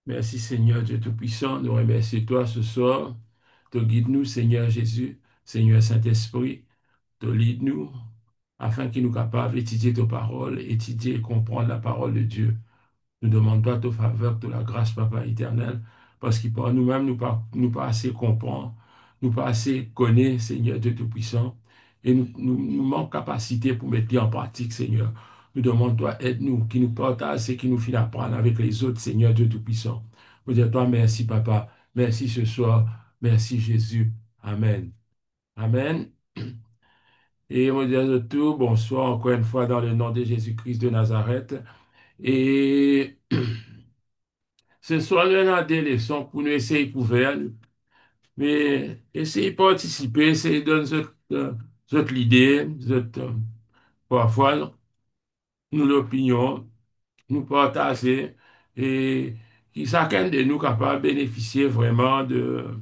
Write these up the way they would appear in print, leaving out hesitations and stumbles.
Merci Seigneur Dieu Tout-Puissant, nous remercions toi ce soir. Te guide-nous Seigneur Jésus, Seigneur Saint-Esprit, te lead-nous afin qu'il nous capable d'étudier tes paroles, étudier et comprendre la parole de Dieu. Nous demandons pas ta faveur, de la grâce, Papa éternel, parce qu'il par nous-mêmes, nous pas assez comprendre, nous pas assez connaître, Seigneur Dieu Tout-Puissant, et nous manquons capacité pour mettre en pratique, Seigneur. Nous demandons, toi, aide-nous, qui nous partage et qui nous fait apprendre avec les autres, Seigneur Dieu Tout-Puissant. Nous disons, toi, merci, Papa. Merci ce soir. Merci, Jésus. Amen. Amen. Et on dit à tout, bonsoir encore une fois dans le nom de Jésus-Christ de Nazareth. Et ce soir, nous avons des leçons pour nous essayer de couvrir, mais essayer de participer, essayer de donner l'idée, parfois, nous l'opinion, nous partager, et qui chacun de nous capable de bénéficier vraiment de,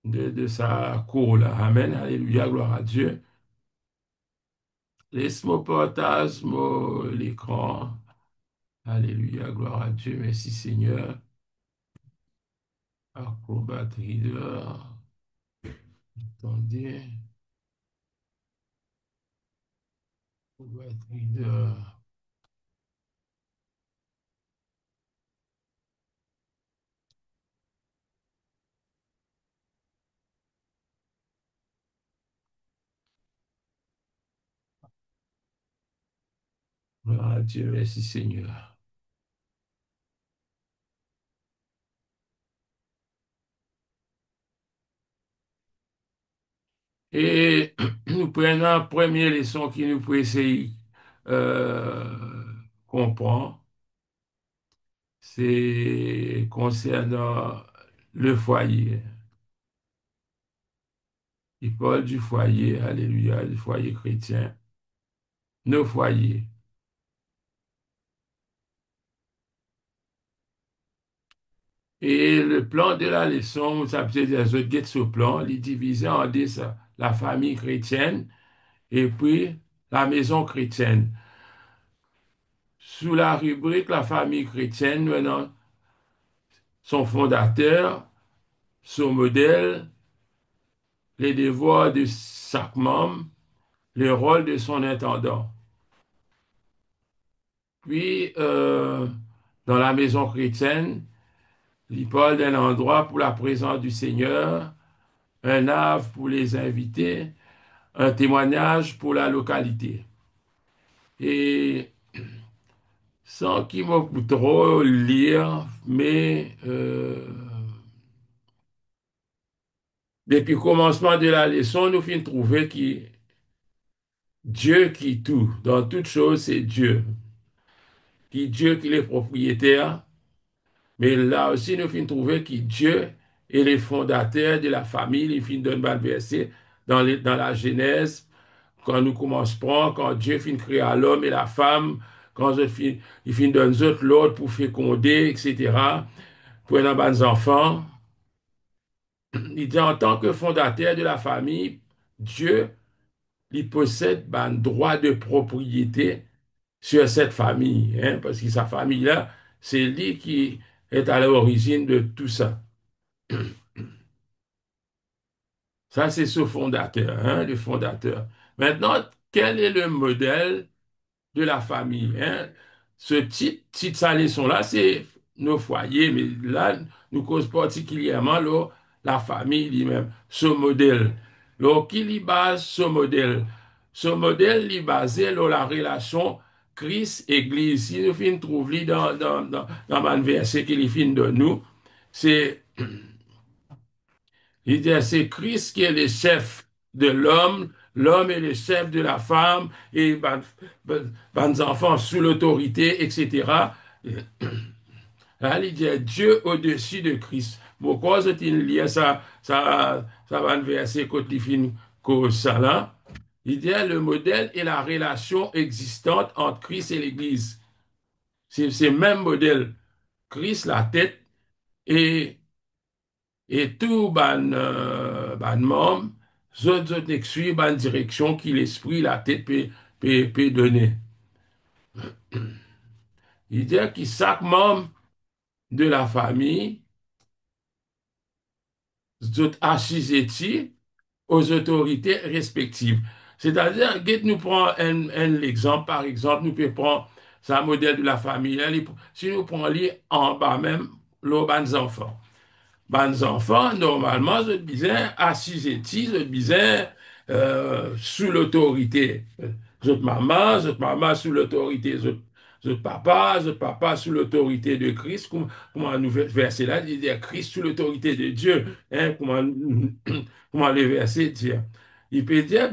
de sa cour là. Amen. Alléluia, gloire à Dieu. Laisse-moi partage l'écran. Alléluia, gloire à Dieu. Merci Seigneur. Acrobat Reader. Attendez. Acrobat Reader. Gloire à Dieu. Merci Seigneur. Et nous prenons la première leçon qui nous peut essayer comprendre. C'est concernant le foyer. Il parle du foyer, alléluia, du foyer chrétien. Nos foyers. Et le plan de la leçon, ça peut dire, je guette ce plan, il est divisé en deux, ça, la famille chrétienne et puis la maison chrétienne. Sous la rubrique la famille chrétienne, maintenant, son fondateur, son modèle, les devoirs de chaque membre, le rôle de son intendant. Puis, dans la maison chrétienne, il parle d'un endroit pour la présence du Seigneur, un havre pour les invités, un témoignage pour la localité. Et sans qu'il me trop lire, mais depuis le commencement de la leçon, nous finissons trouver que Dieu qui tout, dans toute chose, c'est Dieu. Qui Dieu qui est propriétaire, mais là aussi, nous finissons trouver que Dieu est le fondateur de la famille. Il finit d'un verset dans la Genèse, quand nous commençons, quand Dieu finit de créer l'homme et la femme, quand il finit d'un autre l'autre pour féconder, etc., pour avoir des enfants. Il dit en tant que fondateur de la famille, Dieu, il possède un droit de propriété sur cette famille, hein, parce que sa famille-là, c'est lui qui est à l'origine de tout ça. Ça, c'est ce fondateur, hein, le fondateur. Maintenant, quel est le modèle de la famille, hein? Ce titre sa leçon-là, c'est nos foyers, mais là, nous cause particulièrement là, la famille lui-même, ce modèle. Donc, qui lui base ce modèle? Ce modèle est basé sur la relation Christ-Église. Si nous finissons trouver dans un verset qu'il finit de nous, c'est il dit, c'est Christ qui est le chef de l'homme, l'homme est le chef de la femme, et les enfants sous l'autorité, etc. Là, il dit Dieu au-dessus de Christ. Pourquoi est-il lié ça va verser côté fin que ça là? Il dit le modèle est la relation existante entre Christ et l'Église. C'est le même modèle. Christ, la tête, et tout ban membre, zot suivre ban direction qui l'esprit, la tête peut donner. Il dit que chaque membre de la famille, sont assujettis aux autorités respectives. C'est-à-dire, que nous prenons un exemple, par exemple, nous pouvons prendre ça modèle de la famille. Si nous prenons en bas même, les enfants. Les enfants, normalement, je disais, assujettis, je disais, sous l'autorité. Je maman sous l'autorité, je papa sous l'autorité de Christ. Comment nous verset là, il dit Christ sous l'autorité de Dieu. Hein, comment le verset dit. Il peut dire,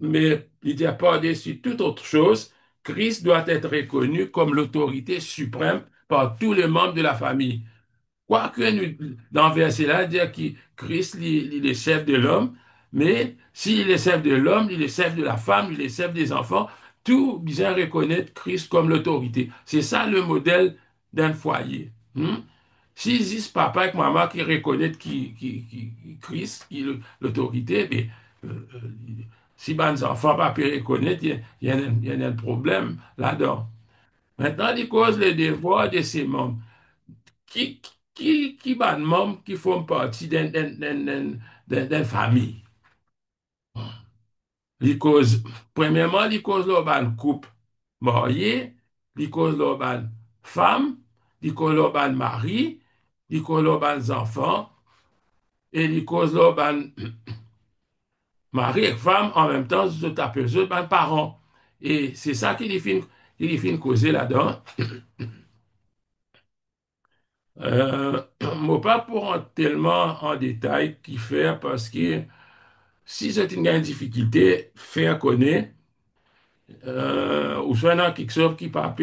mais il dit par-dessus toute autre chose, Christ doit être reconnu comme l'autorité suprême par tous les membres de la famille. Quoique dans le verset là, dire que Christ, il est chef de l'homme, mais s'il est chef de l'homme, il est chef de la femme, il est chef des enfants, tout bien reconnaître Christ comme l'autorité. C'est ça le modèle d'un foyer. S'il existe papa et maman qui reconnaissent Christ, qui l'autorité, mais si les enfants ne peuvent pas reconnaître, il y a un problème là-dedans. Maintenant, il cause les devoirs de ses membres qui, qui ban membres qui font partie d'une famille. Les causes, premièrement, les causes leur ban couple marié, les causes leur ban femme, les causes leur ban mari, les causes leur ban enfants, et les causes leur ban mari et femme en même temps, je t'appelle eux ban parents. Et c'est ça qui les fait causer là-dedans. Moi, pas pour en tellement en détail qui fait parce que si c'est une difficulté, faire connaître, ou soit dans quelque chose qui pas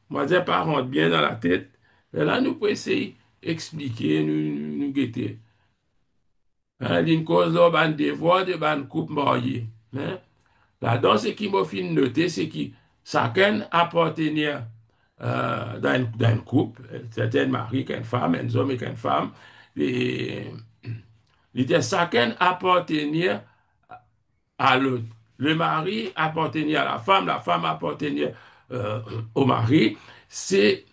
moi dire pas rentre bien dans la tête, mais là, nous pouvons essayer d'expliquer, nous guetter. Hein, une cause là, ban devoir de ban couple marié. Hein. Là-dedans, ce qui m'a fait noter, c'est que chacun appartenait dans un couple, certains maris, qu'une femme, un homme et qu'une femme, et il était chacun appartenait à l'autre. Le mari appartenait à la femme appartenait euh, au mari. C'est,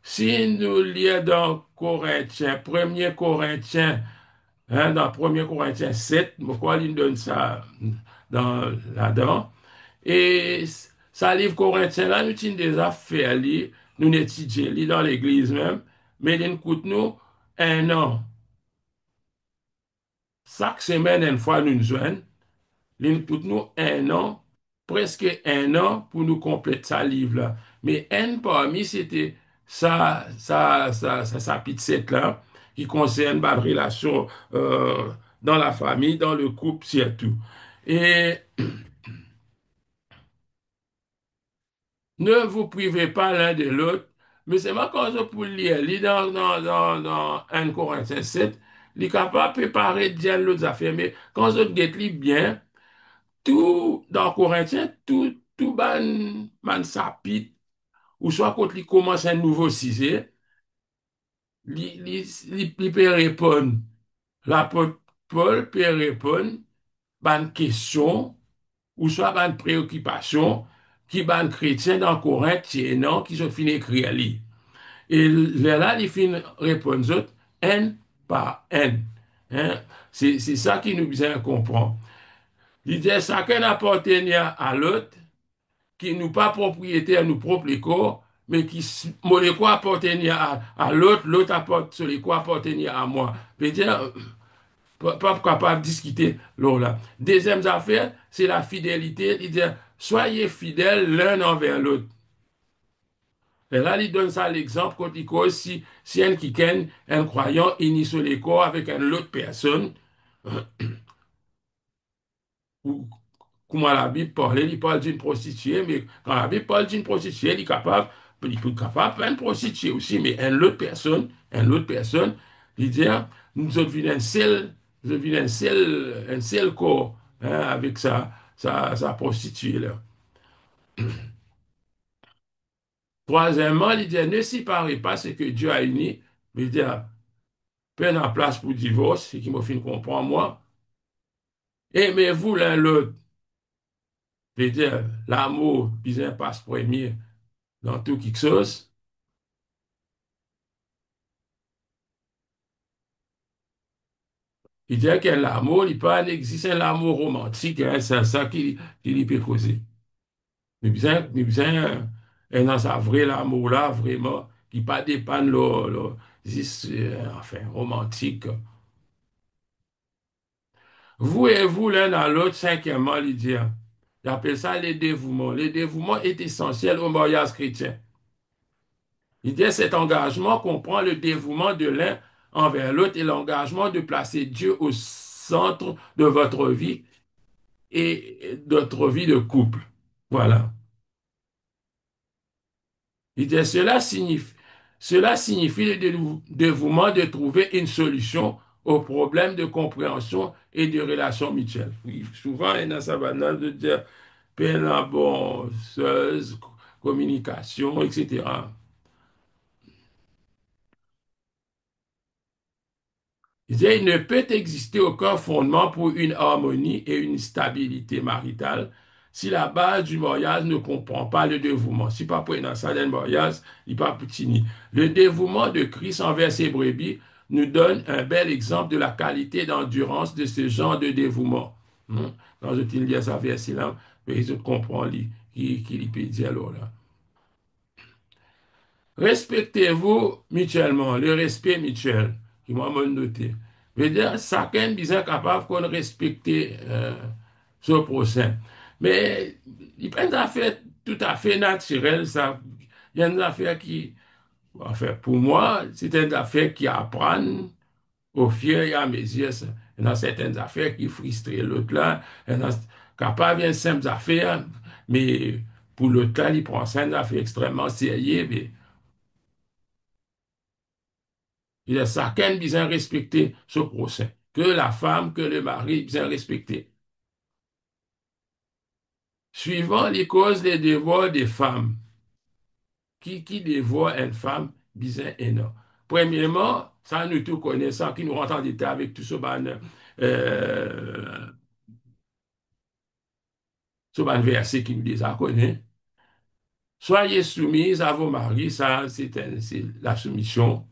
si nous lisons dans Corinthiens, 1 Corinthiens, hein, dans 1 Corinthiens 7, pourquoi il donne ça là-dedans? Et ça livre Corinthien là, nous avons déjà fait lire, nous étudions dans l'église même, mais il coûte nous 1 an. Chaque semaine, une fois, nous nous joignons. Il coûte nous 1 an, presque 1 an pour nous compléter ça livre-là. Mais un parmi, c'était ça chapitre 7 là, qui concerne la relation dans la famille, dans le couple surtout. Et ne vous privez pas l'un de l'autre, mais c'est moi quand je peux lire, dans 1 Corinthiens 7, il est capable de préparer bien l'autre affaire, mais quand je lis bien, tout dans Corinthiens, tout ban chapitre, ou soit quand il commence un nouveau sujet, il peut répondre. L'apôtre Paul peut répondre ban question, ou soit ban préoccupation, qui ban chrétien dans Corinthiens, non, qui sont fini écrire li. Et là, il finit répondre aux autres, un par un. Hein? C'est ça qui nous besoin comprendre. Il dit, chacun appartient à l'autre, qui nous pas propriétaire nous propre corps, mais qui mon quoi appartient à l'autre, l'autre apporte sur les quoi appartient à moi. Veut dire, pas capable de discuter là. Deuxième affaire, c'est la fidélité. Il dit, soyez fidèles l'un envers l'autre. Et là, il donne ça l'exemple quand il dit, si un qui un croyant, initie les corps avec une autre personne, ou comment la Bible parle, il parle d'une prostituée, mais quand la Bible parle d'une prostituée, il peut capable une prostituée aussi, mais une autre personne, il dit, nous autres venons un seul corps, hein, avec sa prostituée là. Troisièmement, il dit, ne séparez pas ce que Dieu a uni, mais il dit, peine en place pour divorce, ce qui me fait comprendre moi, aimez-vous l'un l'autre. C'est-à-dire, l'amour, bien passe premier dans tout quelque chose. Il dit que l'amour, il pas existe un amour romantique, hein, c'est ça qui lui peut causer. Mais bien, dans sa vraie l'amour là, vraiment, qui pas dépendre juste, enfin, romantique. Vous et vous, l'un dans l'autre, cinquièmement, Lydia. J'appelle ça le dévouement. Le dévouement est essentiel au mariage chrétien. Il dit cet engagement comprend le dévouement de l'un envers l'autre et l'engagement de placer Dieu au centre de votre vie et de votre vie de couple. Voilà. Il dit cela signifie le dévouement de trouver une solution aux problèmes de compréhension et de relations mutuelles. Oui, souvent, il y a dans sa banane de dire peine bon, communication, etc. Il disait, il ne peut exister aucun fondement pour une harmonie et une stabilité maritale si la base du mariage ne comprend pas le dévouement. Si pas pour un salaire mariage, il pas petit. Le dévouement de Christ envers ses brebis nous donne un bel exemple de la qualité d'endurance de ce genre de dévouement. Quand je te lis ça verset là, je comprends qui peut dire alors là. Respectez-vous mutuellement, le respect mutuel, qui m'a noté. Veut dire, chacun est capable qu'on respecte son prochain. Mais il y a des affaires tout à fait naturelles, ça. Il y a des affaires qui, enfin, pour moi, c'est des affaires qui apprennent au fur et à mesure. Ça. Il y a certaines affaires qui frustrent l'autre là. Il y en a capable de simples affaires, mais pour l'autre là, il prend ça une affaire extrêmement sérieux. Mais il est chacun bien respecter ce prochain. Que la femme, que le mari bien respecter. Suivant les causes des devoirs des femmes, qui dévoie une femme bien énorme. Premièrement, ça nous tout connaissons, qui nous rentre en détail avec tout euh, ce verset qui nous les a connus. Soyez soumises à vos maris, ça c'est la soumission.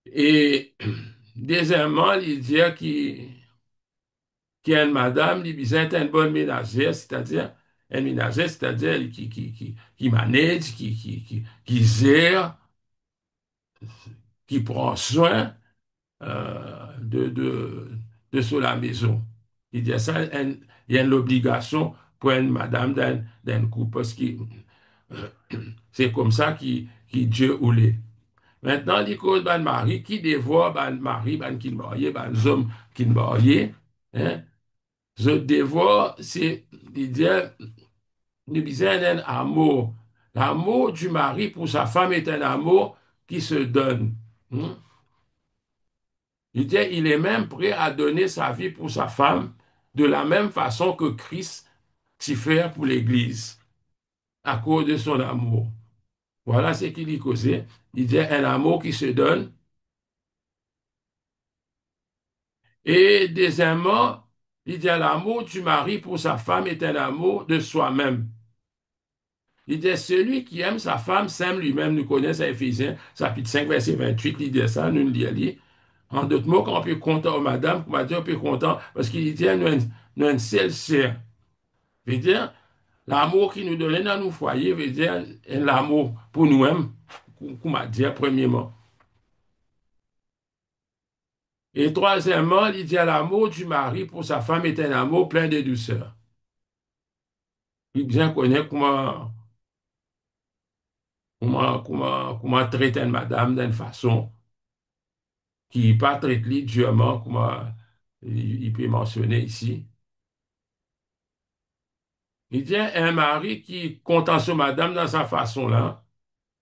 Et deuxièmement, il dit qui est une madame, il est une bonne ménagère, c'est-à-dire, une ménagère, c'est-à-dire qui manage, qui gère, qui prend soin de sur la maison. Il dit ça, il y a une obligation pour une madame d'un couple, parce que c'est comme ça qui Dieu voulait. Maintenant, il cause ban mari qui dévoie ban mari, ban qui marié, ban homme qui marié, hein. Je dévoie, c'est, il dit, nous disons un amour. L'amour du mari pour sa femme est un amour qui se donne. Hein. Il dit, il est même prêt à donner sa vie pour sa femme de la même façon que Christ s'y fait pour l'Église, à cause de son amour. Voilà ce qu'il dit causé. Il dit un amour qui se donne. Et deuxièmement, il dit l'amour du mari pour sa femme est un amour de soi-même. Il dit, celui qui aime sa femme s'aime lui-même. Nous connaissons Éphésiens, chapitre 5, verset 28, il dit ça, nous le lisons. En d'autres mots, quand on peut content, madame, on peut content, parce qu'il dit, nous une seule chair. Veut dire, l'amour qui nous donne dans nos foyers, veut dire, l'amour pour nous-mêmes, qu'on m'a dit, premièrement. Et troisièmement, il dit, l'amour du mari pour sa femme est un amour plein de douceur. Il bien connaît comment traiter une madame d'une façon qui n'est pas traité durement, comme il peut mentionner ici. Il dit un mari qui contente sur madame dans sa façon là,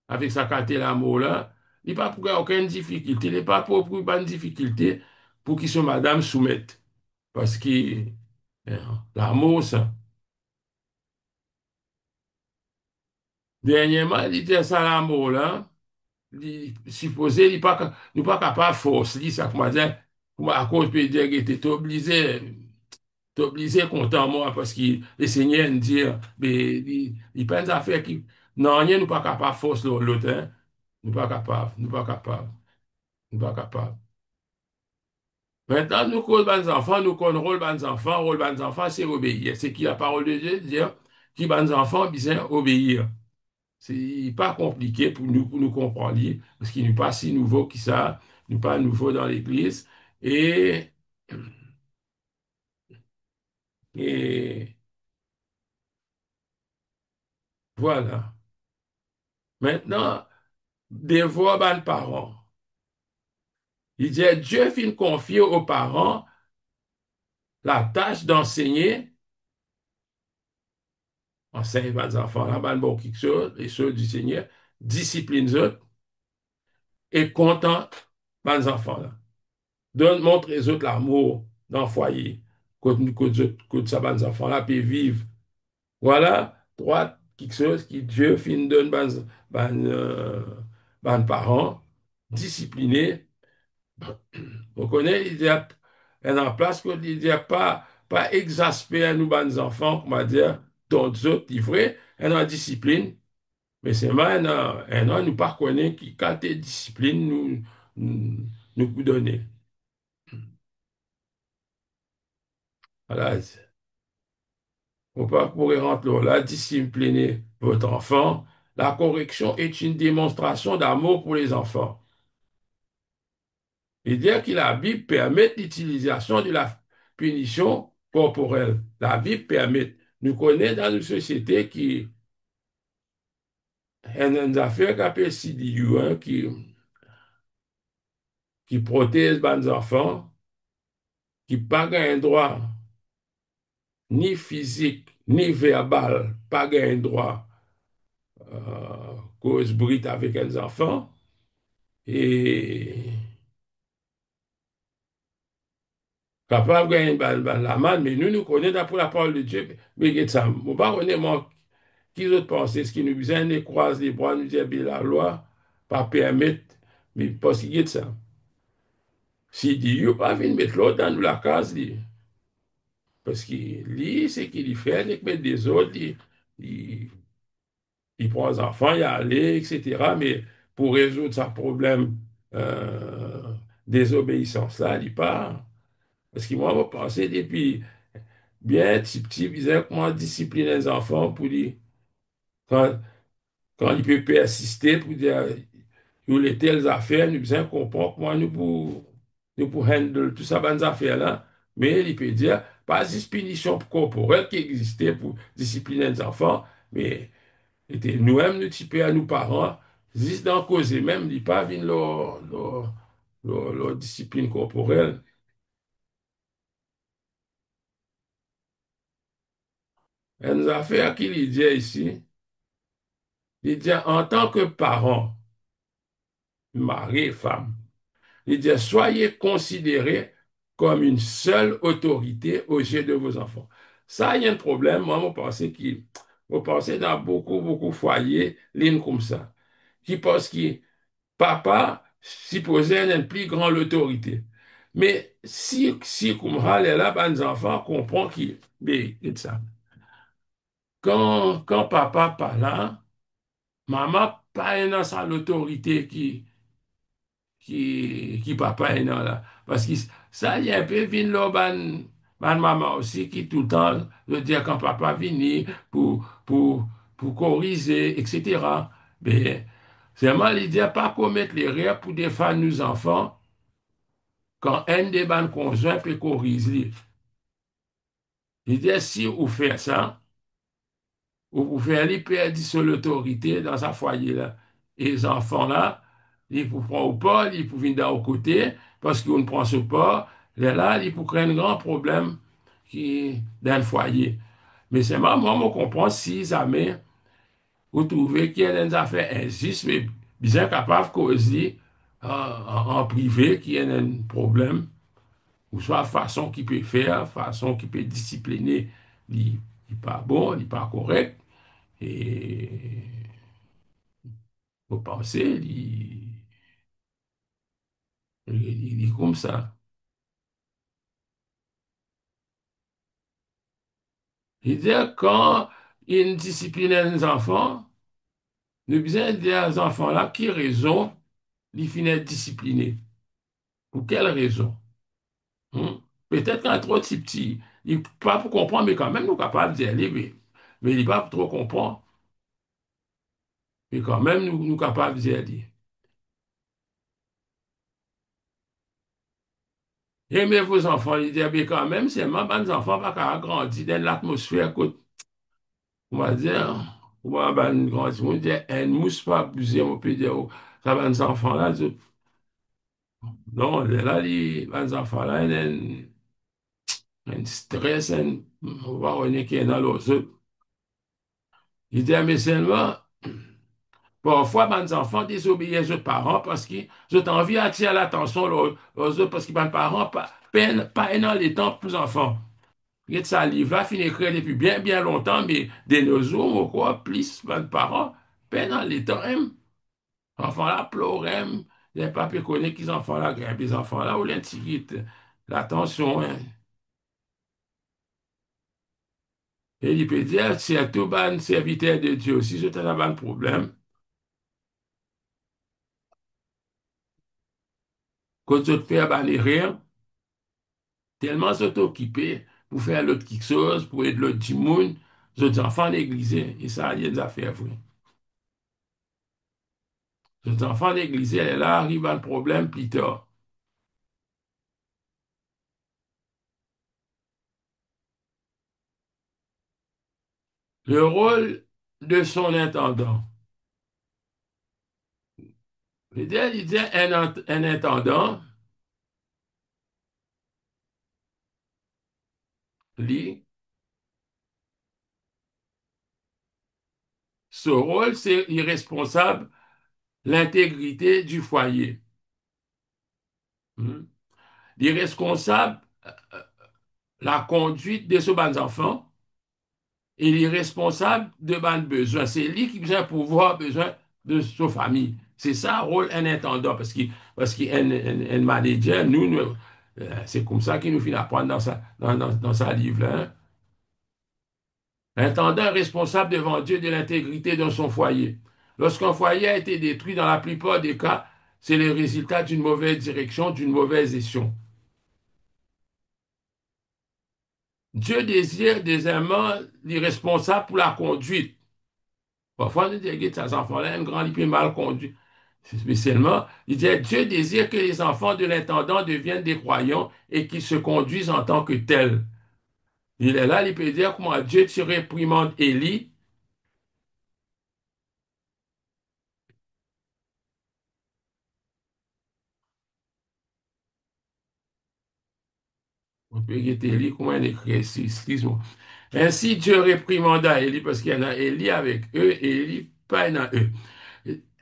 avec sa qualité l'amour là, il n'est pas pour aucune difficulté, il n'est pas pour une difficulté pour qu'il soit madame soumette. Parce que l'amour, ça. Dernièrement, il dit ça l'amour là, supposé, il n'est pas capable de forcer, ça, comment dire, à cause peut dire qu'il était obligé. t'es obligé content moi parce que le Seigneur nous dit, mais il pas des affaires qui, non, rien nous pas capable force l'autre, hein. Nous pas capable, nous pas capable, nous pas capable. Maintenant, nous, rôle les enfants, nous connaissons rôle les enfants, c'est obéir. C'est qui la parole de Dieu dit, qui les enfants, bien obéir. C'est pas compliqué pour nous comprendre, parce qu'il n'est pas si nouveau que ça, il n'est pas nouveau dans l'Église. Et, et voilà. Maintenant, devoir ban parents. Il dit, Dieu fin confier aux parents la tâche d'enseigner, enseigne les enfants, là, ban bon quelque chose, les choses du Seigneur, discipline eux, et content les enfants là. Donne, montre les autres l'amour dans le foyer. Côté ça, les enfants là, puis vivre. Voilà, trois, quelque chose qui Dieu fin donne ban parents, disciplinés. On connaît, il y a en place qu'il n'y a pas exaspérer nous, les enfants, comment dire, d'autres autres, il vrai, elle a discipline, mais c'est mal, nous pas connaît qui, quand t'es discipline, nous vous donner. Voilà, faut pas pourrait rentrer là, discipliner votre enfant. La correction est une démonstration d'amour pour les enfants. Il dit que la Bible permet l'utilisation de la punition corporelle. La Bible permet. Nous connaissons dans une société qui a une affaire qui appelle CDU, hein, qui protège les enfants, qui pas un droit ni physique, ni verbal, pas un droit cause brute avec les enfants. Et capable de gagner la manne, mais nous connaissons d'après la parole de Dieu. Mais regarde ça, on pas connaître moi, qui d'autre pense, ce qui nous besoin de croiser les bras, nous dire, la loi, pas permettre, mais parce qu'il y a de ça. Si Dieu pas venir mettre l'autre dans la case, parce qu'il lit, c'est qu'il fait, il met des autres, il, il prend les enfants, il aller, etc. Mais pour résoudre sa problème désobéissance là, il pas. Parce que moi, je pensais depuis bien petit, disait comment discipliner les enfants pour dire, quand, quand il peut persister pour dire, nous les telles affaires, nous besoin comprendre comment nous pour handle tout ça, bonnes affaires-là. Mais il peut dire, pas de punition corporelle qui existait pour discipliner les enfants, mais était nous-mêmes, nous typés à nos parents, juste dans causer même, il pas venir leur discipline corporelle. Et nous affaires qu'il dit ici, il dit en tant que parent, mari et femme, il dit soyez considérés comme une seule autorité aux yeux de vos enfants. Ça, il y a un problème. Moi, je pense dans beaucoup de foyers, ligne comme ça, qui pensent que papa supposait une plus grande autorité. Mais si comme ça, les là, les enfants comprennent que, mais, c'est ça. Quand papa pas là, maman pas dans sa l'autorité qui papa est là. Parce que ça, il y a un peu vin là, maman aussi, qui tout le temps veut dire quand papa vient pour corriger, etc. Mais c'est mal, il dit pas commettre l'erreur pour défendre nos enfants quand un des ban conjoints peut corriger. Il dit si vous faites ça, vous pouvez aller perdre son autorité dans sa foyer là. Et les enfants là, ils pour prendre au pas, ils pour venir d'un côté, parce qu'on ne prend ce pas, là, ils pour créer un grand problème dans le foyer. Mais c'est moi, je comprends si jamais vous trouvez qu'il y a des affaires injustes, mais bien capable de causer en privé qu'il y a un problème, ou soit façon qu'il peut faire, façon qu'il peut discipliner, il n'est pas bon, il n'est pas correct. Et vous pensez, il est comme ça. Il dit, quand il disciplinait les enfants, nous besoin dire aux enfants là, qui raison, ils finissent disciplinés. Pour quelle raison? Hmm? Peut-être qu'un trop petit, il pas pour comprendre, mais quand même, nous capables d'y aller, mais il n'est pas trop comprendre, mais quand même, nous capables d'y aller. Aimez vos enfants, il dit, mais quand même, c'est même, les enfants pas qu'à grandir dans l'atmosphère, on va dire, on va grandir, on dit, elle ne mousse pas abuser, on peut dire, oh, ça va, les enfants là, non, là, les enfants là, il y a un stress, on va on est qui est dans l'autre. Il dit, mais seulement, parfois, mes enfants désobéissent aux parents parce qu'ils ont envie d'attirer l'attention aux autres parce que mes parents pas dans les temps pour les enfants. Et ça livre là, finit écrire depuis bien, bien longtemps, mais de nos jours, ou quoi, plus, mes parents, peine dans les temps, hein. Enfants là pleurent, hein. Les papiers connaissent qu'ils enfants là, grimpent, les enfants là, ou l'intimite. L'attention, hein. Et il peut dire, si à tout ban serviteur de Dieu, si je t'en un problème, que tu te fais ban rire, tellement sont occupés pour faire l'autre quelque chose, pour aider l'autre du monde, les autres enfants négligés, et ça, il y a des affaires vraies. Les autres enfants négligés, et là, arrive un problème plus tard. Le rôle de son intendant. Il dit un intendant, lui, ce rôle, c'est irresponsable l'intégrité du foyer. Hmm. L'irresponsable, la conduite de ce bons enfants, il est responsable de ban besoin. C'est lui qui a pouvoir besoin de sa famille. C'est ça, rôle un intendant, parce qu'un un manager, c'est comme ça qu'il nous fait apprendre dans sa livre, hein. L'intendant est responsable devant Dieu de l'intégrité de son foyer. Lorsqu'un foyer a été détruit, dans la plupart des cas, c'est le résultat d'une mauvaise direction, d'une mauvaise gestion. Dieu désire deuxièmement les responsables pour la conduite. Parfois, on dit que ces enfants-là, un grand, il peut mal conduire. Spécialement, il dit, Dieu désire que les enfants de l'intendant deviennent des croyants et qu'ils se conduisent en tant que tels. Il est là, il peut dire comment Dieu tu réprimande Élie. On peut dire Élie, comment il écrit ici, excuse-moi. Ainsi, Dieu réprimanda Élie, parce qu'il y en a Élie avec eux et Élie pas dans eux.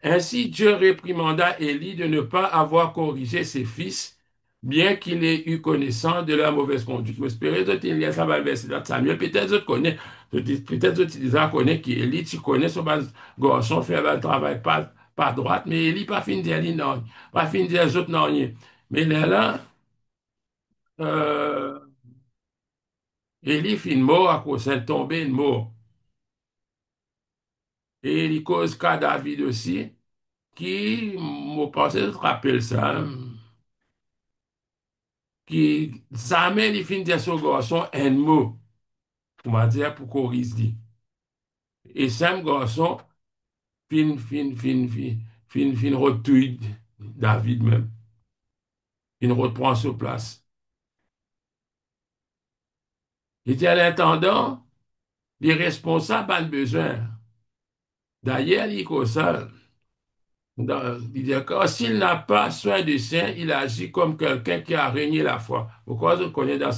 Ainsi, Dieu réprimanda Élie de ne pas avoir corrigé ses fils, bien qu'il ait eu connaissance de leur mauvaise conduite. J'espère que tu lis ça dans le verset de Samuel. Peut-être que tu connais, peut-être que tu déjà connais qu'Élie, tu connais son garçon fait un travail pas droite, mais Élie pas fin de dire lui non, pas fin de dire les autres non rien. Mais là, euh, Élie fin mort à cause de tombé de mort. Et il cause cas David aussi, qui, je pense, je te rappelle ça, qui jamais il finit de son garçon un mot, on va dire, pour corriger. Et cinq garçons fin retweet David même. Il reprend sa place. Il dit à l'intendant, les responsables ont besoin. D'ailleurs, il dit comme ça, il dit que s'il n'a pas soin de sien, il agit comme quelqu'un qui a régné la foi. Pourquoi je connais dans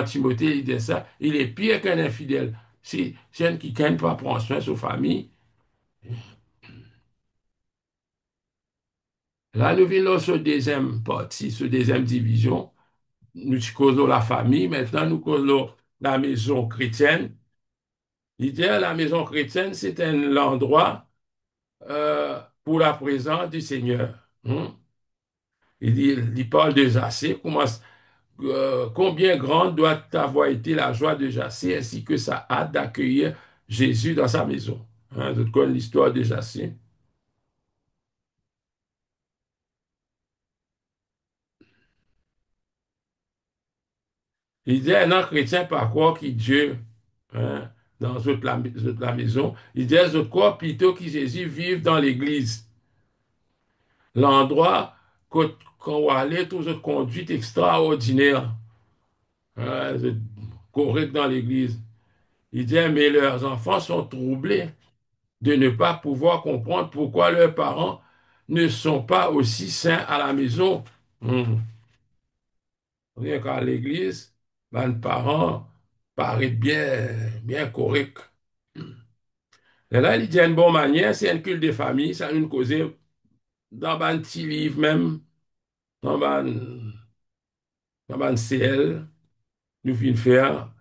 Timothée, il dit ça, il est pire qu'un infidèle. Si c'est un qui ne pas prendre soin de sa famille, là, nous venons sur deuxième partie, sur deuxième division. Nous causons la famille, maintenant nous causons la maison chrétienne. L'idée de la maison chrétienne, c'est un endroit pour la présence du Seigneur. Hmm? Il parle de assez, comment combien grande doit avoir été la joie de Jacé ainsi que sa hâte d'accueillir Jésus dans sa maison. Hein, vous connaissez l'histoire de Jacé. Il dit un chrétien par quoi qui Dieu, hein, dans toute la maison. Il dit autres quoi plutôt que Jésus vive dans l'église. L'endroit qu'on va aller, toute cette conduite extraordinaire, hein, correcte dans l'église. Il dit, mais leurs enfants sont troublés de ne pas pouvoir comprendre pourquoi leurs parents ne sont pas aussi saints à la maison. Rien qu'à l'église, ben, les parents paraissent bien corrects. Et là, il dit une bonne manière, c'est un culte de famille, ça nous cause dans un petit livre même, dans un CL, nous venons faire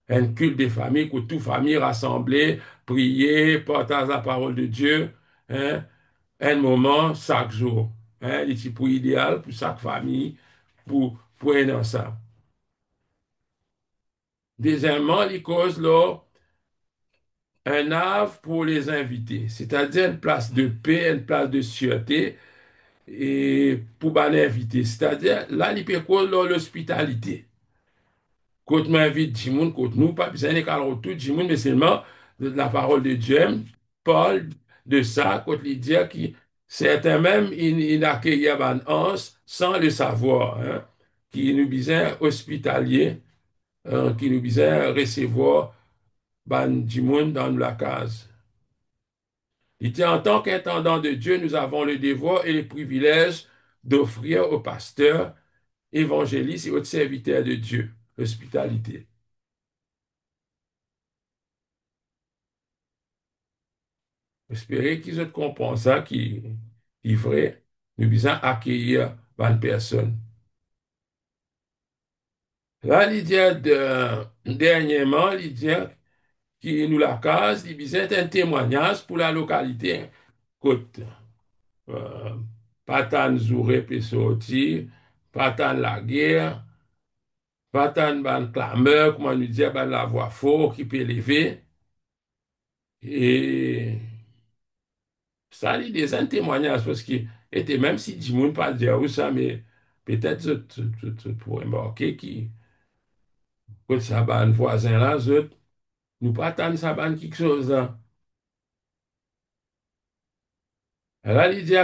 un culte de famille, que toute famille rassemblée, prier, partager la parole de Dieu, hein, un moment chaque jour. Hein, c'est pour idéal pour chaque famille, pour un ça. Deuxièmement, il cause là un havre pour les invités, c'est-à-dire une place de paix, une place de sûreté et pour les invités. C'est-à-dire, là, il peut cause là l'hospitalité. Quand m'invite Jimoun, quand nous, pas besoin de retour Jimoun, mais seulement de la parole de Dieu, parle de ça, quand il dit que certains même, ils accueillent un ans sans le savoir, hein, qui nous besoin hospitalier, qui nous besoin recevoir ban Jimoun dans la case. Il dit, en tant qu'intendant de Dieu, nous avons le devoir et le privilège d'offrir aux pasteurs, évangélistes et autres serviteurs de Dieu l'hospitalité. Espérer qu'ils ont compris ça, qui est vrai, nous besoin accueillir une personne. Là, il dit, dernièrement, il dit qui nous la case, il besoin un témoignage pour la localité. Côte, euh, Patan Zouré peut sortir, Patan la guerre, Patan ban clameur, comment nous dire, ban la voix forte qui peut lever. Et ça, il des un témoignage parce que, et même si du monde pas dire où ça, mais peut-être tu pourrais embarquer que ça ban voisin là, nous pas attendre ça ban quelque chose, hein. Là, il dit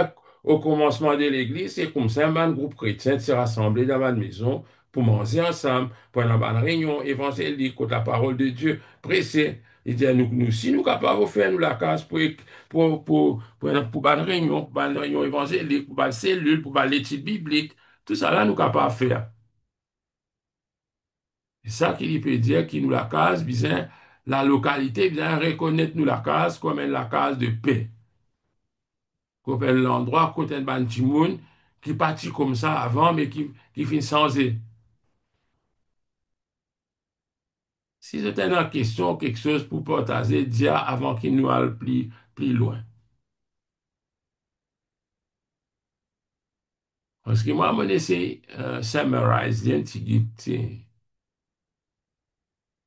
au commencement de l'église, c'est comme ça, un groupe chrétien se rassembler dans une maison pour manger ensemble, pendant une réunion évangélique, contre la parole de Dieu, pressé. Il dit, si nous sommes capables de faire nous la case pour une réunion, pour une réunion évangélique, pour une cellule, pour une étude biblique, tout ça là, nous sommes capables de faire. C'est ça qu'il peut dire, qui nous la case, bien, la localité, bien, reconnaître nous la case comme la case de paix. Comme l'endroit côté de Bantimoun, qui partit comme ça avant, mais qui finit sans eux. Si c'était une question, quelque chose pour partager, dire avant qu'il nous aille plus loin. Parce que moi, je essaie summarize un petit guide.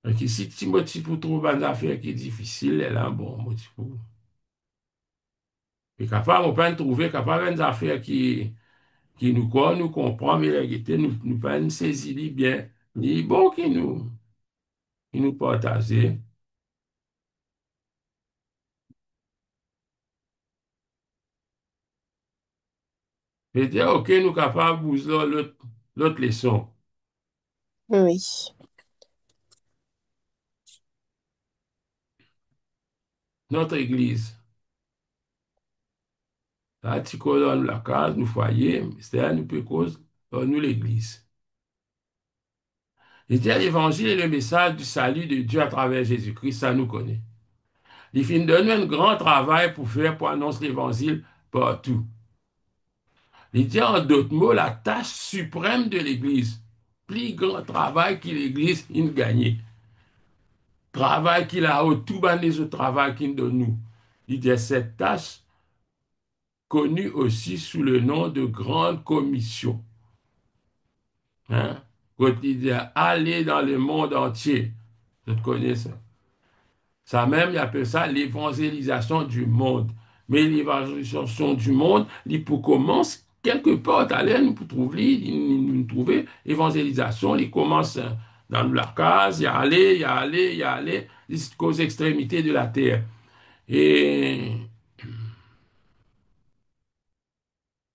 Donc, si Timothy pour trouver une affaire qui est difficile, elle a un bon motif. Et capable, on peut trouver capable une affaire qui nous quoi, nous comprend, mais la réalité, nous pas une saisie bien, ni bon qui nous partager. Et dire, OK, nous capables de vous l'autre leçon. Oui. Notre église, là, tu dans la case, nous foyer, c'est-à-dire nous peut cause, nous l'église. Il dit, l'évangile est le message du salut de Dieu à travers Jésus-Christ, ça nous connaît. Il finit de donner un grand travail pour faire, pour annoncer l'évangile partout. Il dit en d'autres mots, la tâche suprême de l'église, plus grand travail que l'église a gagné. Travail qu'il a au tout bas des autres travail qu'il donne nous. Il dit cette tâche connue aussi sous le nom de Grande Commission. Hein? Quand il dit aller dans le monde entier. Je te connais ça. Ça même, il appelle ça l'évangélisation du monde. Mais l'évangélisation du monde, il pour commence quelque part, aller nous pour trouver, nous trouver évangélisation, il commence dans la case, il y a aller, il y a aller, il y a aller, jusqu'aux extrémités de la terre. Et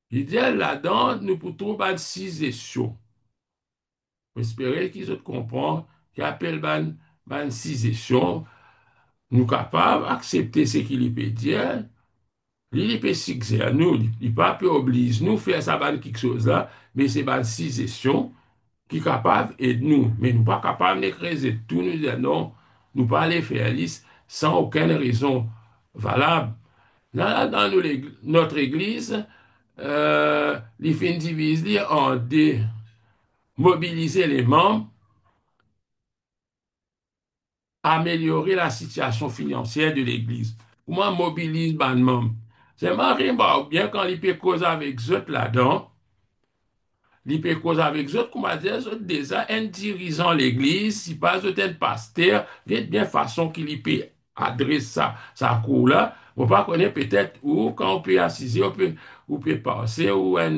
il dit là-dedans, nous pour trouver six et chaud. J'espère qu'ils comprennent, qu'ils appellent ban six et chaud, nous capables d'accepter ce qu'il peut dire. Il peut suggérer nous, il pas peut obliger nous faire ça ban quelque chose là, mais c'est ban suggestion qui est capable d'aider nous. Mais nous pas capable d'écraser tout, nous dire non, nous pas aller faire liste sans aucune raison valable. Dans notre église, il fait une division en deux, mobiliser les membres, améliorer la situation financière de l'église. Comment mobilise les membres? C'est marrant, bah, bien quand il peut causer avec eux là-dedans, il peut causer avec eux, comment dire, eux déjà, un dirigeant l'église, si pas eux un pasteur, il y a bien façon qu'il peut adresser sa cour-là. On pas connaître peut-être où, quand on peut assister, on peut passer, ou un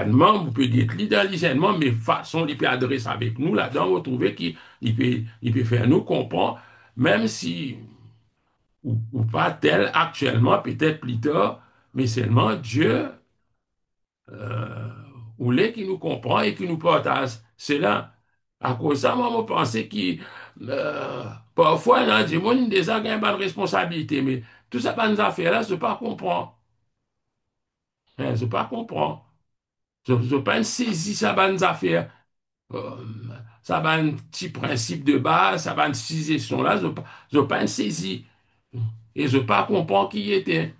membre, on peut dire leader, leaderment, mais façon, il peut adresser avec nous là-dedans, vous trouvez il peut faire nous comprendre, même si, ou pas tel actuellement, peut-être plus tard, mais seulement Dieu euh, ou les qui nous comprend et qui nous partage cela. À cause de ça, moi, je pense que parfois, dans des gens, déjà, ont une bonne responsabilité, mais tout ça, bonnes affaires-là, je ne pas comprendre. Hein, je ne pas comprendre. Je ne pas saisir ça, bonnes affaires. Euh, ça va un petit principe de base, ça va une citation là, je pas saisir. Et je pas comprendre qui était.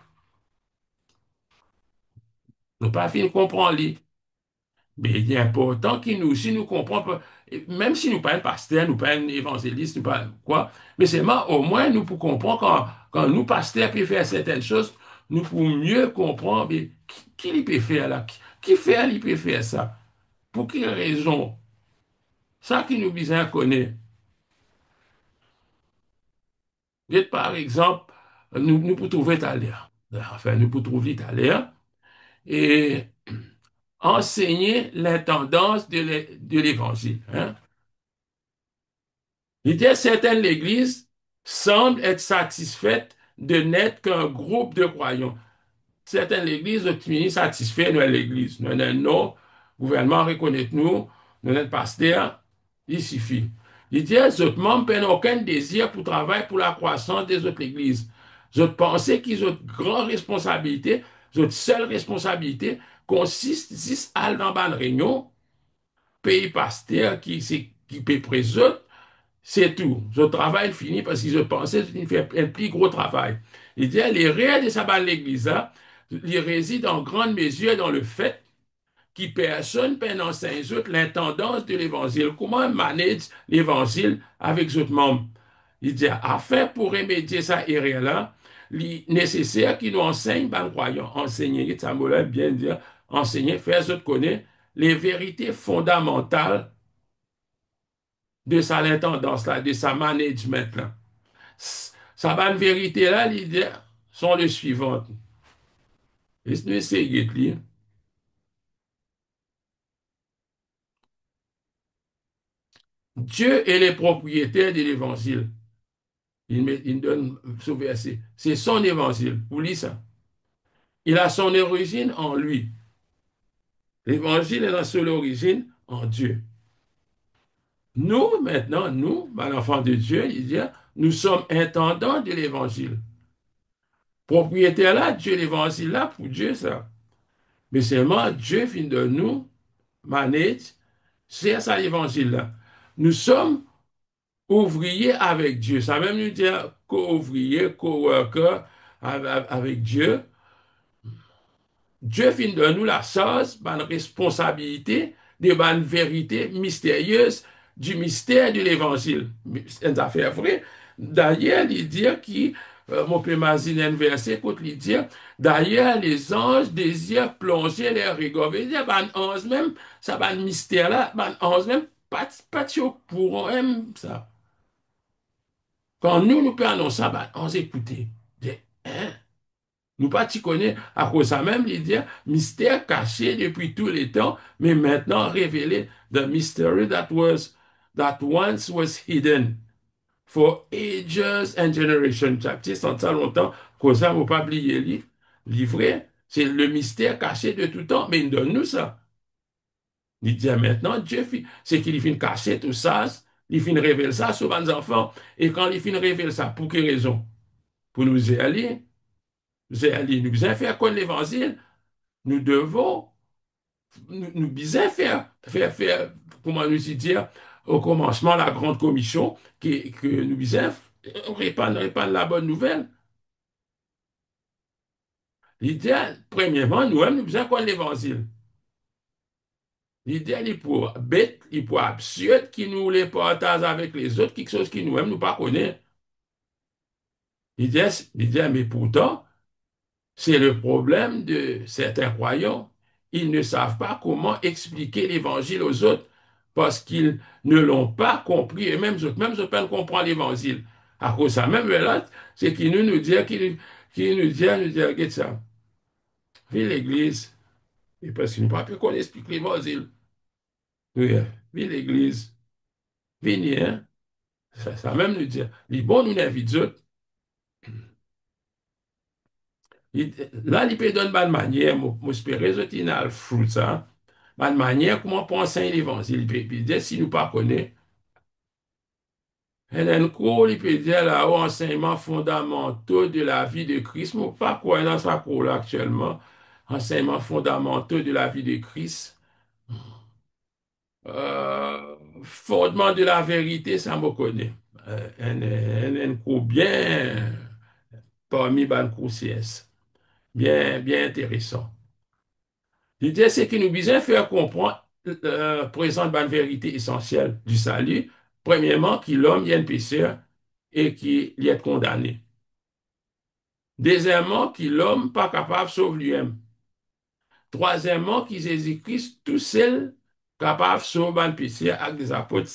Je pas fin comprendre lui. Mais il est important que nous, si nous comprenons pas, même si nous pas un pasteur, nous pas un évangéliste, nous pas quoi, mais seulement au moins nous pour comprendre quand nous, pasteurs, peut faire certaines choses, nous pour mieux comprendre mais, qui il peut faire là, qui fait, il peut faire ça, pour quelle raison, ça qui nous besoin connaître. Par exemple, nous pour trouver à l'air, enfin nous pour trouver à l'air, et enseigner l'intendance de l'évangile. Hein. L'idée certaine, l'Église semble être satisfaite de n'être qu'un groupe de croyants. Certaines l'Église sont satisfaites de l'Église. Nous avons non, le gouvernement reconnaît nous, nous avons pasteur, il suffit. L'idée, les autres membres n'ont aucun désir pour travailler pour la croissance des autres églises. Je pensais qu'ils ont une grande responsabilité, leur seule responsabilité consiste à aller dans une réunion, pays pasteur qui peut présenter c'est tout. Je travail fini parce que je pensais qu'il fait un plus gros travail. Il dit, les réels de sabbat de l'église, là, ils résident en grande mesure dans le fait que personne peut enseigner l'intendance de l'évangile. Comment manage l'évangile avec les autres membres? Il dit, afin pour remédier ça erreur-là, il est nécessaire qu'il nous enseigne, ben, croyons, enseigner, ça me bien dire, enseigner, faire ce connaître les vérités fondamentales de sa intendance là, de sa management là. Sa bonne vérité là, l'idée sont les suivantes. Essayez de lire. Dieu est le propriétaire de l'évangile. Il donne ce verset. C'est son évangile. Vous lisez ça. Il a son origine en lui. L'évangile est dans son origine en Dieu. Nous, maintenant, nous, enfants de Dieu, il dit, nous sommes intendants de l'évangile. Propriétaire là, Dieu, l'évangile là, pour Dieu, ça. Mais seulement Dieu fin de nous, manage, c'est ça l'évangile là. Nous sommes ouvriers avec Dieu. Ça veut même nous dire co-ouvrier, co-worker avec Dieu. Dieu fin de nous la chose, une responsabilité, de une vérité mystérieuse du mystère de l'évangile. C'est une affaire vraie. D'ailleurs, il dit qu'il mon père m'a dit un verset, écoute, il dit, d'ailleurs, les anges désirent plonger les rigoles. Il dit, ben, ange même, ça, ben, mystère là, ben, ange même, pas au courant, même ça. Quand nous prenons ça, ben, on s'écoutait. Hein? Nous pas t'y connaît à cause de ça même, il dit, mystère caché depuis tous les temps, mais maintenant révélé, the mystery that once was hidden for ages and generations. Ça petit sans ça longtemps, cause ça, faut pas oublier livré, c'est le mystère caché de tout temps, mais il donne nous ça. Il dit maintenant, Dieu, c'est qu'il finit cacher tout ça, il finit révéler ça sur nos enfants, et quand il finit révéler ça, pour quelle raison? Pour nous aller, nous bien faire connaître l'évangile, nous devons, nous bien faire, comment nous dire, au commencement, la grande commission, que nous bien répandre la bonne nouvelle. L'idéal, premièrement, nous-mêmes, nous bien connaître l'évangile. L'idéal, il pour bête, il pour absurde, qui nous les partage avec les autres, quelque chose qui nous-mêmes, nous pas connaît. L'idéal, mais pourtant, c'est le problème de certains croyants. Ils ne savent pas comment expliquer l'évangile aux autres parce qu'ils ne l'ont pas compris. Et même je peine comprendre l'évangile. À cause de ça, même là, c'est qui nous dit, regarde ça. Viens l'église. Et parce qu'il ne pas qu'on explique l'évangile. Oui, viens l'église. Viens, hein. Ça même nous dit, les bons nous invitent autres. Là, il peut donner bonne manière, m'espérer, je dis, le fruit, ça. Bonne manière, comment penser l'évangile. Il peut dire, si nous pas connaît, un cours, il peut dire là, enseignements fondamentaux de la vie de Christ. Mais pas quoi dans sa cours là actuellement. Enseignements fondamentaux de la vie de Christ. Fondement de la vérité, ça me connaît. Un cours bien parmi les cours CS. Bien intéressant. L'idée, c'est que nous besoin faire comprendre, présente une vérité essentielle du salut. Premièrement, que l'homme est un pécheur et qu'il est condamné. Deuxièmement, que l'homme pas capable de sauver lui-même. Troisièmement, que Jésus-Christ tout seul capable de sauver un pécheur avec des apôtres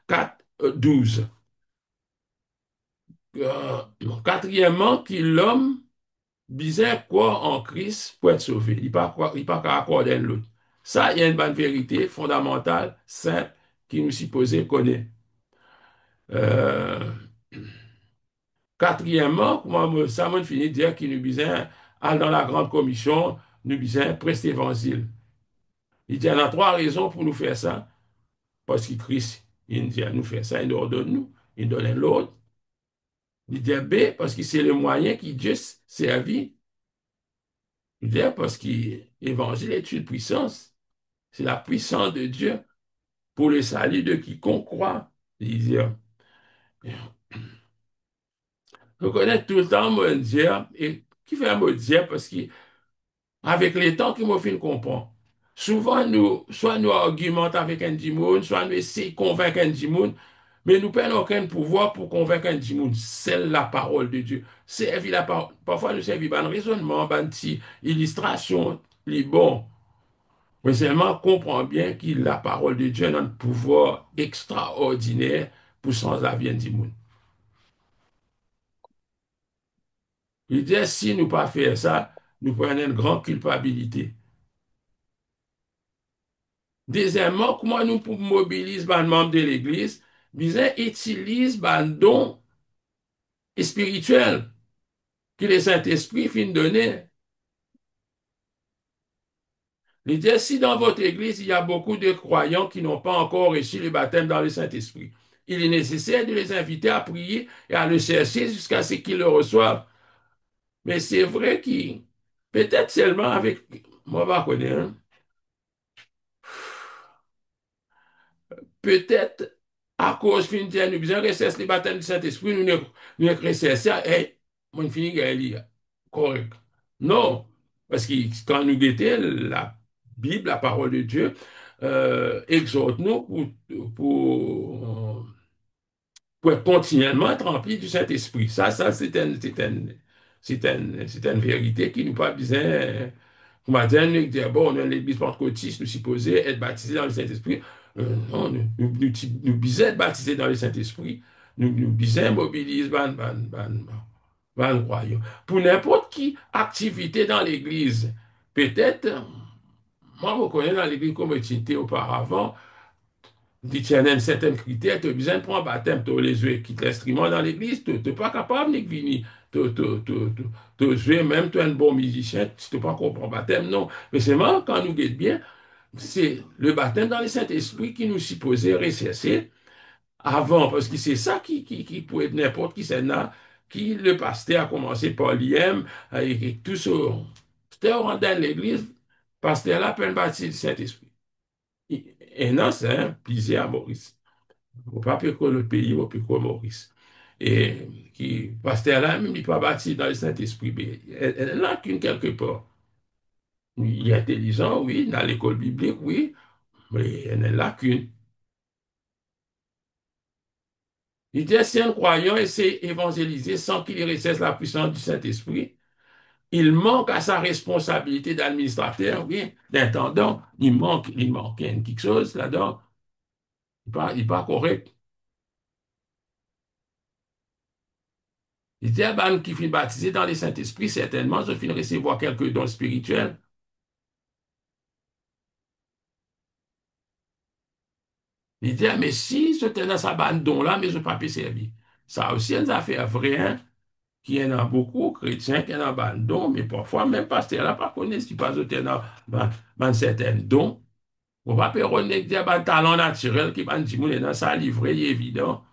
4, 12. Euh, Quatrièmement, que l'homme besoin quoi en Christ pour être sauvé. Il pas qu'à accorder l'autre. Ça, il y a une bonne vérité fondamentale, simple, qui nous supposait connaître. Euh, Quatrièmement, comment ça m'a fini de dire qu'il nous besoin aller dans la grande commission, nous besoin prester l'évangile. Il y en a trois raisons pour nous faire ça. Parce que Christ, il dit à nous faire ça, il nous ordonne nous, il donne l'autre. Il dit B, parce que c'est le moyen qui Dieu servi. Il dit parce que l'évangile est une puissance. C'est la puissance de Dieu pour le salut de quiconque croit. Il dit, je connais tout le temps mon Dieu, et qui fait mon Dieu parce qu'avec les temps qui me fait comprendre. Souvent, soit nous argumentons avec un monde, soit nous essayons de convaincre un monde, mais nous prenons aucun pouvoir pour convaincre un monde. C'est la parole de Dieu. Servir la parole. Parfois, nous servons un raisonnement, une illustration, les bons. Mais seulement comprend bien que la parole de Dieu a un pouvoir extraordinaire pour changer la vie du monde. Il dit, si nous ne pas faire ça, nous prenons une grande culpabilité. Deuxièmement, comment nous mobilisons les membres de l'Église? Bien, utilise les dons spirituels que le Saint-Esprit finit de donner. Il dit, si dans votre Église, il y a beaucoup de croyants qui n'ont pas encore reçu le baptême dans le Saint-Esprit, il est nécessaire de les inviter à prier et à le chercher jusqu'à ce qu'ils le reçoivent. Mais c'est vrai qu'il, peut-être seulement avec, moi, je connais, hein, peut-être à cause fin de nous besoin rechercher le baptême du Saint-Esprit, nous rechercher, hey, mon fini Gaëli, correct. Non, parce que quand nous guettons la Bible, la parole de Dieu, exhorte nous pour pour continuellement être rempli du Saint-Esprit. Ça, c'est une vérité qui nous pas besoin. Comment dire, nous dire, bon, on est l'église pentecôtiste, nous supposons être baptisés dans le Saint-Esprit. Non, nous besoin être baptisés dans le Saint-Esprit. Nous besoin mobiliser ban croyants. Pour n'importe qui activité dans l'église, peut-être, moi, je connais dans l'église comme j'étais auparavant, dit tu as un certain critère, tu as besoin de prendre un baptême, tu as les yeux qui l'instrument dans l'église, tu n'es pas capable de venir. Tu jouer même, tu es un bon musicien, tu n'es pas comprendre baptême, non. Mais c'est moi, quand nous guette bien, c'est le baptême dans le Saint-Esprit qui nous supposait rechercher avant, parce que c'est ça qui peut être n'importe qui, c'est là, qui le pasteur a commencé par l'IM, et tout ça. C'était au rentre dans l'église, pasteur là, peut baptiser le Saint-Esprit. Et non, c'est un plaisir à Maurice. Ou pas plus que le pays, ou plus que Maurice. Et qui, pasteur là, même, il n'est pas bâti dans le Saint-Esprit, mais elle est là qu'une quelque part. Il est intelligent, oui, dans l'école biblique, oui, mais elle est là qu'une. Il dit, si un croyant essaie d'évangéliser sans qu'il recesse la puissance du Saint-Esprit, il manque à sa responsabilité d'administrateur, oui, d'intendant, il manque quelque chose là-dedans, il n'est pas correct. Il dit, ah ben, qui finit baptisé dans le Saint-Esprit, certainement, je finis recevoir quelques dons spirituels. Il dit, ah, mais si je tenais sa bande don-là, mais je ne pas pu servir. Ça aussi, une affaire vraie, hein, qui en a beaucoup, chrétiens qui en ont bande don, mais parfois, même pasteur là, pas connaît si pas je tenais certains dons. On va pas dire, un talent naturel qui va dire, dans ça, livré, évident.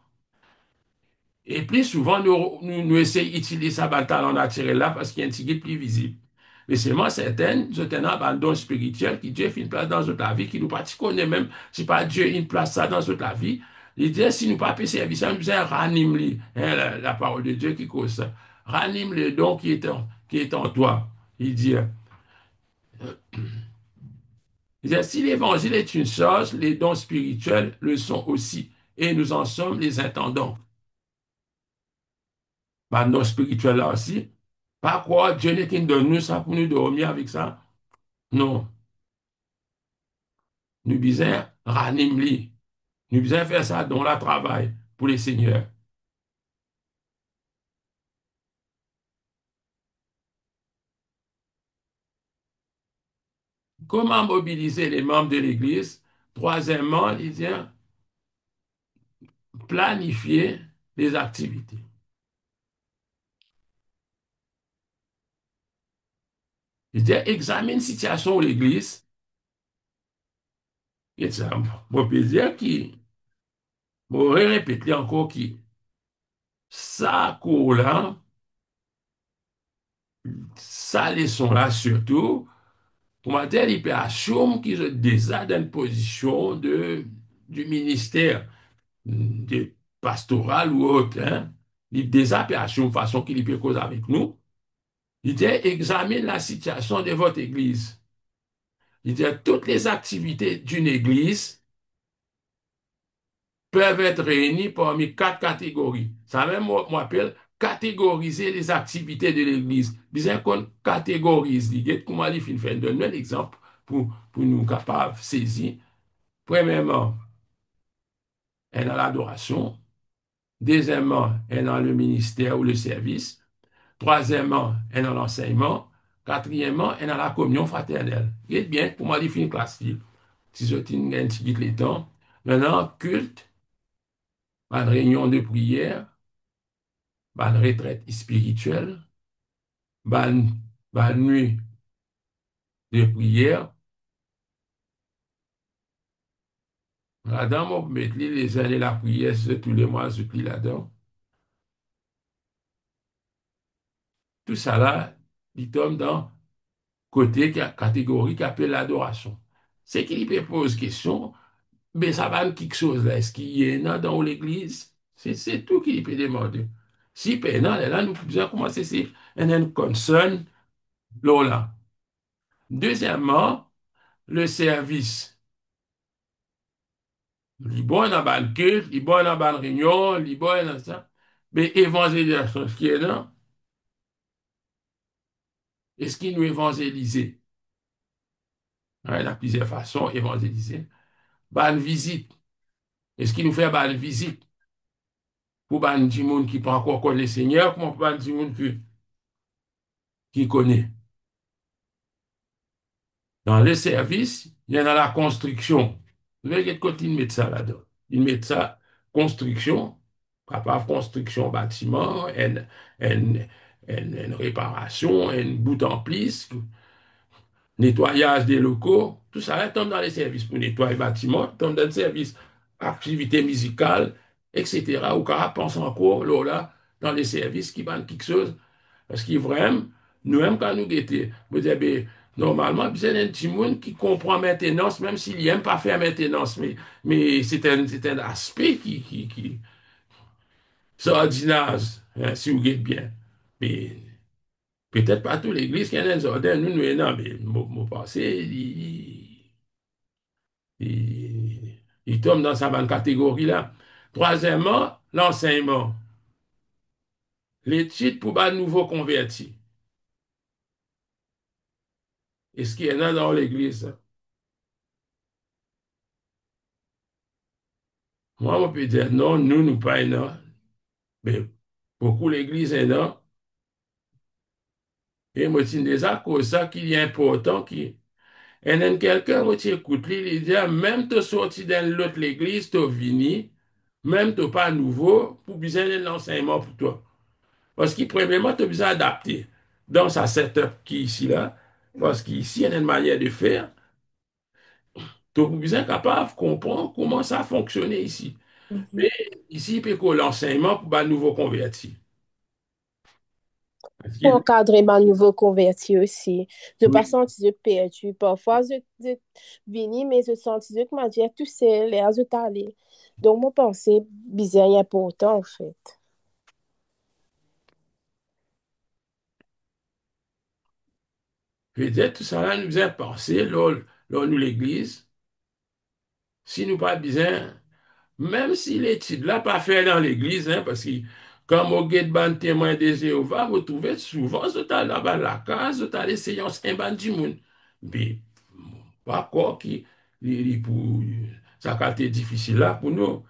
Et plus souvent, nous essayons d'utiliser ça, le talent naturel là, parce qu'il y a un petit guide plus visible. Mais c'est moi certain, je tenais un don spirituel qui Dieu fait une place dans notre vie, qui nous pas connaît même, si pas Dieu une place ça dans notre vie. Il dit, si nous pas pu servir ça, nous besoin ranime la parole de Dieu qui cause ça. Ranime le don qui est en toi. Il dit, si l'évangile est une chose, les dons spirituels le sont aussi. Et nous en sommes les intendants. Bah, nos spirituels là aussi. Pas quoi, Dieu n'est qu'il donne nous ça pour nous dormir avec ça. Non. Nous besoin ranimer. Nous besoin faire ça dans le travail pour les seigneurs. Comment mobiliser les membres de l'Église? Troisièmement, il dit planifier les activités. Il dit examine situation de l'Église. Et ça, on peut dire qui, on répéter encore qui, ça court là, ça leçon là surtout, comment dire, il peut assumer qu'ils sont déjà dans une position du ministère de pastoral ou autre. Hein. Il déjà peut assumer de façon qu'il peut causer avec nous. Il dit, examine la situation de votre église. Il dit, toutes les activités d'une église peuvent être réunies parmi 4 catégories. Ça même, moi, appelle catégoriser les activités de l'église. Bien qu'on catégorise, dit, comment il fait donner un exemple pour nous capables de saisir. Premièrement, elle a l'adoration. Deuxièmement, elle a le ministère ou le service. Troisièmement, elle a l'enseignement. Quatrièmement, elle a la communion fraternelle. Et bien, pour moi, il fait une classe. Si je tiens un petit les temps. Maintenant, culte, une réunion de prière, une retraite spirituelle, une nuit de prière. Là-dedans, on peut mettre les années la prière, c'est tous les mois, je prie là-dedans. Tout ça là, il tombe dans côté catégorie qui appelle l'adoration. C'est qu'il peut poser question, mais ça va quelque chose là. Est-ce qu'il y en a dans l'église? C'est tout qu'il peut demander. Si non, là, nous pouvons commencer, c'est un concern, là. Deuxièmement, le service. Li bon dans ban culte, li bon dans ban réunion, li bon dans ça. Mais évangélisation, ce qui est là, est-ce qu'il nous évangéliser? Hein, il y a plusieurs façons évangéliser. Ban visite. Est-ce qu'il nous fait ban visite pour ban du monde qui pas encore connaît le Seigneur, comme pour ban du monde qui connaît? Dans les services, il y en a la construction. Vous voyez quel côté ils mettent ça là-dedans? Ils mettent ça, construction, capable construction bâtiment, une réparation, une bout en plus, nettoyage des locaux, tout ça là, tombe dans les services pour nettoyer les bâtiments, tombe dans les services activités musicales, etc. Ou qu'on pense encore là, dans les services qui vendent quelque chose. Parce que vraiment, nous-mêmes, quand nous guettons, vous dites, ben, normalement, besoin d'un petit monde qui comprend maintenance, même s'il n'aime pas faire maintenance, mais c'est un aspect qui s'ordinage, hein, si vous guettez bien. Mais peut-être pas toute l'église qui a un ordre, nous, non, mais mon passé, il tombe dans sa bonne catégorie-là. Troisièmement, l'enseignement. L'étude pour un nouveau converti. Est-ce qu'il y en a dans l'église? Moi, on peut dire non, nous pas non. Mais beaucoup l'église est non. Et moi, c'est déjà cause ça qu'il est important qui, et même quelqu'un qui écoute lui, il dit, ah, même te sorti dans l'autre l'église, te vini, même te pas nouveau, pour besoin de l'enseignement pour toi. Parce que, premièrement, tu as besoin d'adapter dans sa setup qui est ici, là. Parce qu'ici, il y a une manière de faire. Tu as besoin capable de comprendre comment ça fonctionne ici. Mhm. Mais ici, il peut que l'enseignement pour un nouveau converti. Parce Pour qu'il- encadrer ma nouveau converti aussi. Je ne pas oui, sentir perdu. Parfois, je vini, mais je sens que ma vie est tout seul et à je t'aller. Donc, mon pensée, bizarre et important, en fait. peut-être tout ça là nous a pensé, là, nous l'église, si nous pas besoin, même si l'étude là pas fait dans l'église, hein, parce que quand vous êtes ban témoin de Jéhovah, vous trouvez souvent, vous êtes là bas la case, vous êtes les séances un ban du monde. Mais, pas quoi qui, pour, ça a été difficile là pour nous.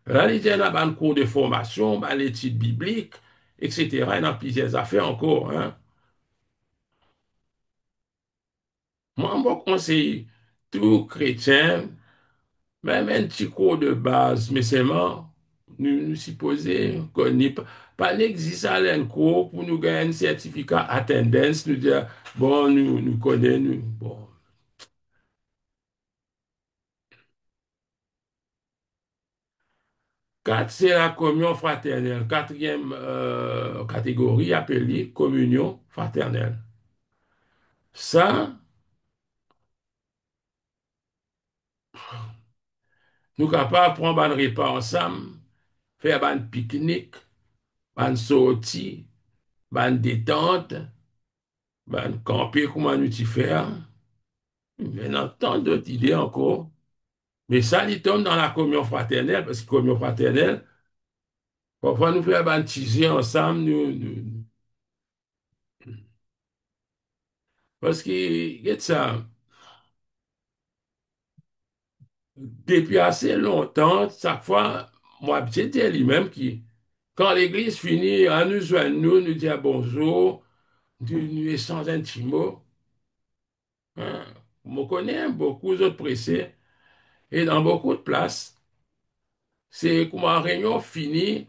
Là, il y a un cours de formation, ben, l'étude biblique, etc. Il y a plusieurs affaires encore, hein. Moi, mon conseil, tout chrétien, même un petit cours de base, mais seulement, nous supposons qu'on n'y pas n'existe à un cours pour nous gagner un certificat attendance, nous dire, bon, nous connaissons, nous, bon. Quatre, c'est la communion fraternelle. Quatrième catégorie appelée communion fraternelle. Ça, nous sommes capables de prendre un repas ensemble, faire un pique-nique, une sortie, une détente, un camper, comment nous y faire. Maintenant, tant d'autres idées encore. Mais ça, il tombe dans la communion fraternelle, parce que communion fraternelle, parfois nous faisons un petit ensemble, parce que, il y a de ça, depuis assez longtemps, chaque fois, moi, j'ai dit lui-même qui, quand l'église finit, à nous joindre, nous dire bonjour, nous échanger un petit mot. Hein. On connaît beaucoup d'autres pressés, et dans beaucoup de places, c'est comme en réunion finie,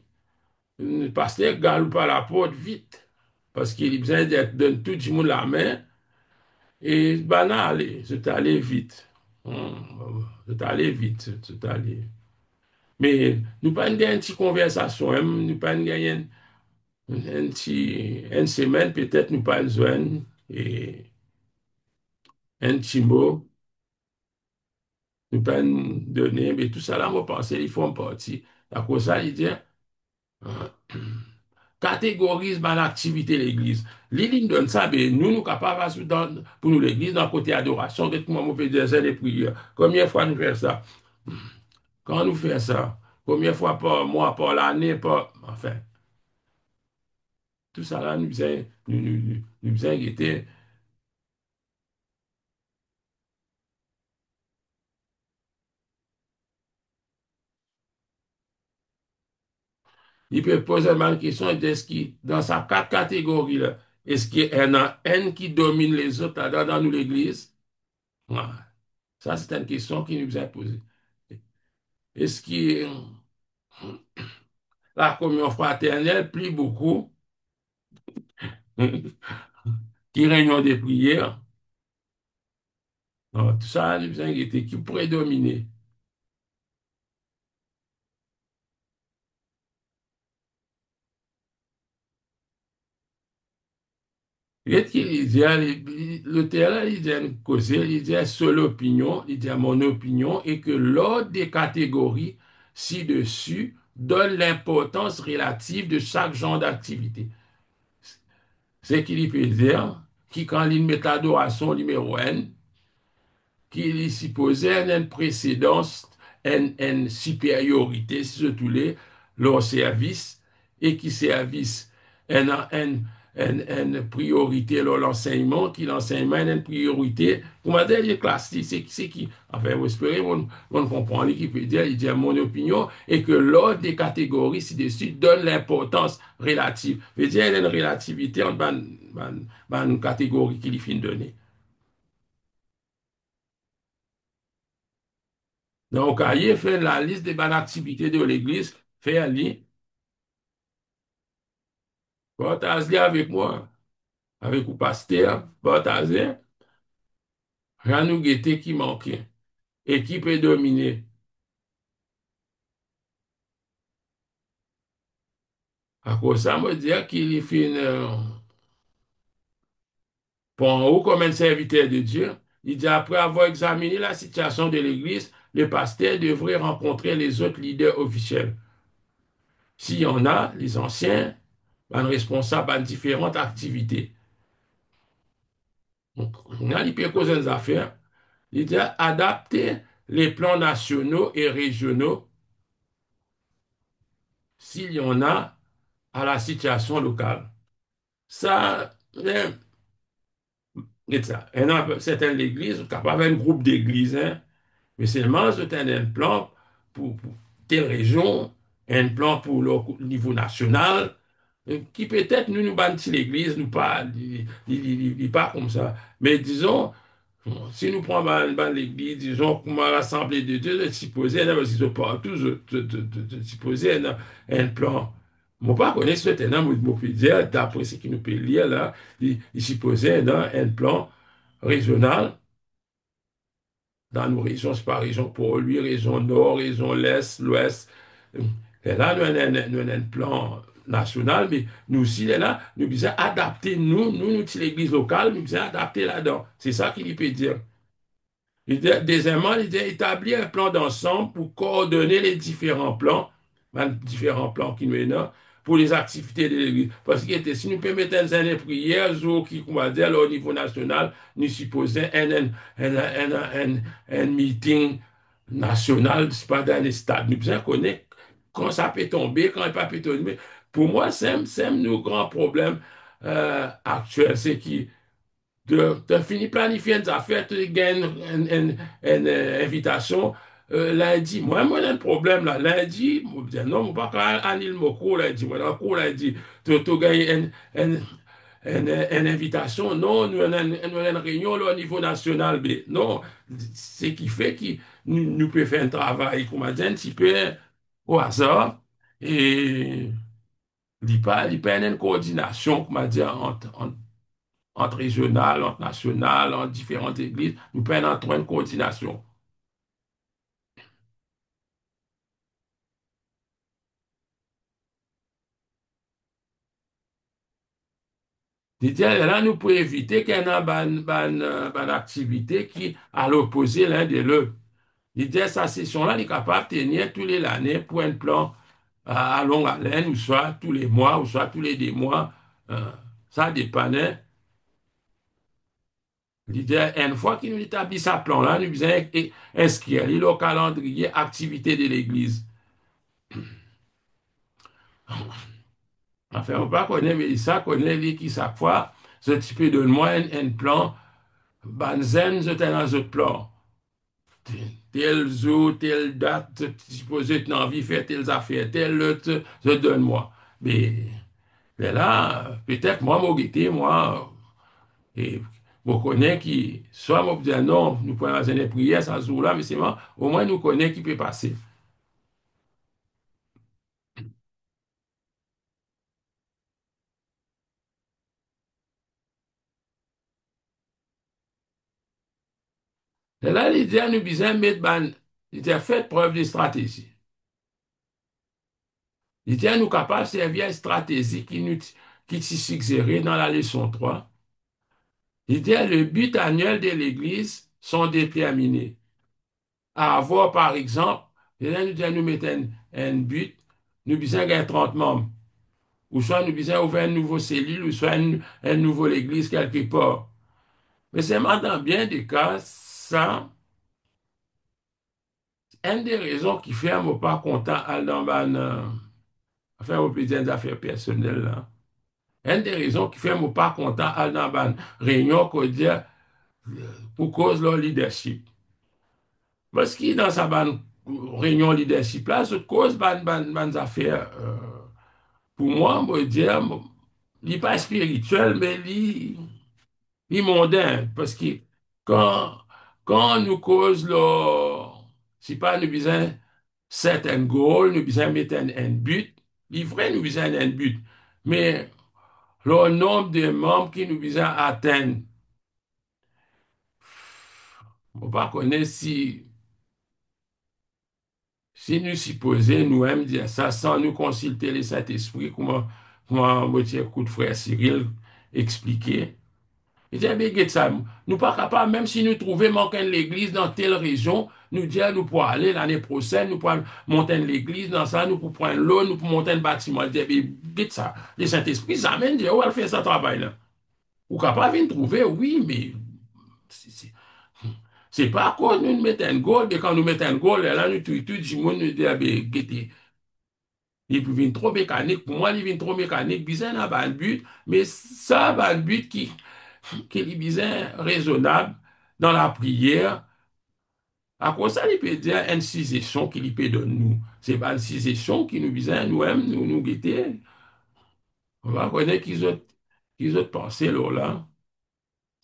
le pasteur galope pas la porte vite, parce qu'il a besoin d'être donne tout le monde la main, et ben non, allez, c'est allé vite. C'est allé vite, c'est allé. Mais nous pas une petite conversation, hein, nous pas une semaine, peut-être nous pas besoin, et un petit mot, nous pas donner, mais tout ça là, moi, penser, ils font partie. À cause ça, il dit, catégorise mal l'activité de l'Église. L'Église donne ça, mais nous capables pour nous l'Église, dans le côté adoration, qu'est-ce que moi, on peut dire, c'est les prières. Combien de fois nous faisons ça? Quand nous faisons ça, combien de fois par mois, par l'année, enfin, tout ça là, nous faisons inquiéter. Il peut poser une question, est-ce qu'il, dans sa quatre catégories là, est-ce qu'il y en a un qui domine les autres là, dans l'Église? Ouais. Ça, c'est une question qui nous est posée. Est-ce que la communion fraternelle plie beaucoup, qui réunion des prières? Non, tout ça nous inquiéter, qui pourrait dominer? Qu'est-ce qu'il dit? Le terrain, il dit une cause, il dit seule opinion, il dit mon opinion, et que l'ordre des catégories ci-dessus donne l'importance relative de chaque genre d'activité. C'est qu'il peut dire, qui quand il met l'adoration numéro n, qu'il supposait une précédence, une supériorité, si je voulais, leur service, et qui service une priorité leur l'enseignement, qui l'enseignement a une priorité. Comment dire, les classes, c'est qui, enfin, vous espérez, on comprend, qui peut dire, il dit mon opinion, et que l'ordre des catégories ci-dessus donne l'importance relative. Veut dire, il y a une relativité entre une catégorie qui lui finit donner. Donc, il fait la liste des bonnes activités de l'Église, fait un lit, partage avec moi, avec le pasteur, partager, rien nous guetter qui manquait et qui peut dominer. À cause ça, me dire qu'il fait pour en haut comme un serviteur de Dieu. Il dit, après avoir examiné la situation de l'Église, le pasteur devrait rencontrer les autres leaders officiels. S'il y en a, les anciens, ben, responsables à différentes activités. Donc, on a les causes des affaires. Il dit adapter les plans nationaux et régionaux, s'il y en a, à la situation locale. Ça, c'est une église, capable un groupe d'églises, hein, mais seulement c'est un plan pour telle région, un plan pour le niveau national, qui peut-être nous bâtit l'église, nous pas, pas comme ça. Mais disons, bon, si nous prenons l'église, disons, comme l'Assemblée de Dieu, de supposer, parce qu'ils partout, de supposer un plan. Moi, pas connaître ce tenant, moi, je peux dire, d'après ce qu'il nous peut lire là, il supposait un plan régional dans nos régions, c'est pas région pour lui, région nord, région l'est, l'ouest. Et là, nous avons un plan national, mais nous aussi, là, nous devons adapter, nous, l'église locale, nous devons adapter là-dedans. C'est ça qu'il peut dire. Deuxièmement, il dit établir un plan d'ensemble pour coordonner les différents plans qui nous sont pour les activités de l'Église. Parce que si nous permettons une prière, qui, on va dire, là, au niveau national, nous supposons un meeting national, c'est pas dans les stades. Nous devons connaître quand ça peut tomber, quand ça peut tomber. Pour moi, c'est nos grands problèmes actuels. C'est qui tu as fini planifier une affaire, tu gagnes une invitation lundi. Moi, j'ai un problème là. Lundi, je dis non, je ne vais pas aller mon cours lundi. Moi, dans le cours lundi, tu gagnes une invitation. Non, nous avons une réunion là, au niveau national. Mais non, ce qui fait que nous pouvons faire un travail, comme on dit, un petit peu au hasard. Et il n'y a pas une coordination, comme on dit, entre régionales, entre nationales, entre différentes églises, nous prenons en train de coordination. C'est-à-dire, là, nous pouvons éviter qu'il y ait une activité qui à l'opposé l'un de l'autre. L'idée, sa session-là, il est capable de tenir tous les années pour un plan à longue haleine, ou soit tous les mois, ou soit tous les 2 mois. Euh, Ça dépend, hein. L'idée, une fois qu'il nous établit sa plan-là, nous besoin inscrire le calendrier activité de l'Église. Enfin, on va connaître, mais ça connaît lui qui chaque fois, ce type de moi un plan, banzen, je t'ai dans ce plan. Tel jour, telle date, supposé que envie de faire telles affaires, telle autre, je donne-moi. Mais là, peut-être moi, mon guetté, moi, et vous connaissez qui, soit moi dire non, nous pouvons faire des prières ce jour-là, mais c'est moi, au moins nous connaissons qui peut passer. Et là, l'idée, nous besoin de mettre, l'idée, fait preuve de stratégie. L'idée, nous capables de servir une stratégie qui s'est suggérée dans la leçon 3. L'idée, le but annuel de l'Église sont déterminés. À avoir, par exemple, nous disons, nous mettons un but, nous besoin gagner 30 membres. Ou soit nous besoin ouvrir une nouvelle cellule, ou soit une nouvelle église quelque part. Mais c'est dans bien des cas, ça, une des raisons qui fait un pas content dans enfin, on peut dire des affaires personnelles, là. Une des raisons qui fait un pas content dans une réunion, qu'on dit, pour cause de leur leadership. Parce que dans sa réunion leadership, là, c'est cause de affaires. Pour moi, on peut dire, il n'est pas spirituel, mais il est mondain. Parce que quand, quand nous cause le, si pas nous besoin set un goal, nous besoin mettre un but, il est vrai, nous besoin un but. Mais le nombre de membres qui nous besoin atteindre, on ne pas connaître si nous supposons nous-mêmes dire ça sans nous consulter le Saint-Esprit, comment notre coup de frère Cyril expliquer. Il dit, mais regarde ça, nous pas capables, même si nous trouvons manquant l'église dans telle région, nous dire, nous pour aller l'année prochaine, nous pour monter l'église dans ça, nous pour prendre l'eau, nous pour monter un bâtiment. Il dit, mais regarde ça, le Saint-Esprit, ça amène, dit, où elle fait ce travail-là? Ou capable de trouver, oui, mais c'est c'est- c'est pas à cause de nous mettre un goal, mais quand nous mettons un goal, là, nous tout du monde nous dit, ah, ben, regarde, il vient trop mécanique, pour moi, il vient trop mécanique, bizarre, n'a pas le but, mais ça, va le but qui est bien raisonnable dans la prière. À cause ça, il peut dire une cision qu'il peut donner nous. C'est pas une cision qui nous vient nous-mêmes, nous guetter. On va connaître qu'ils ont pensé là,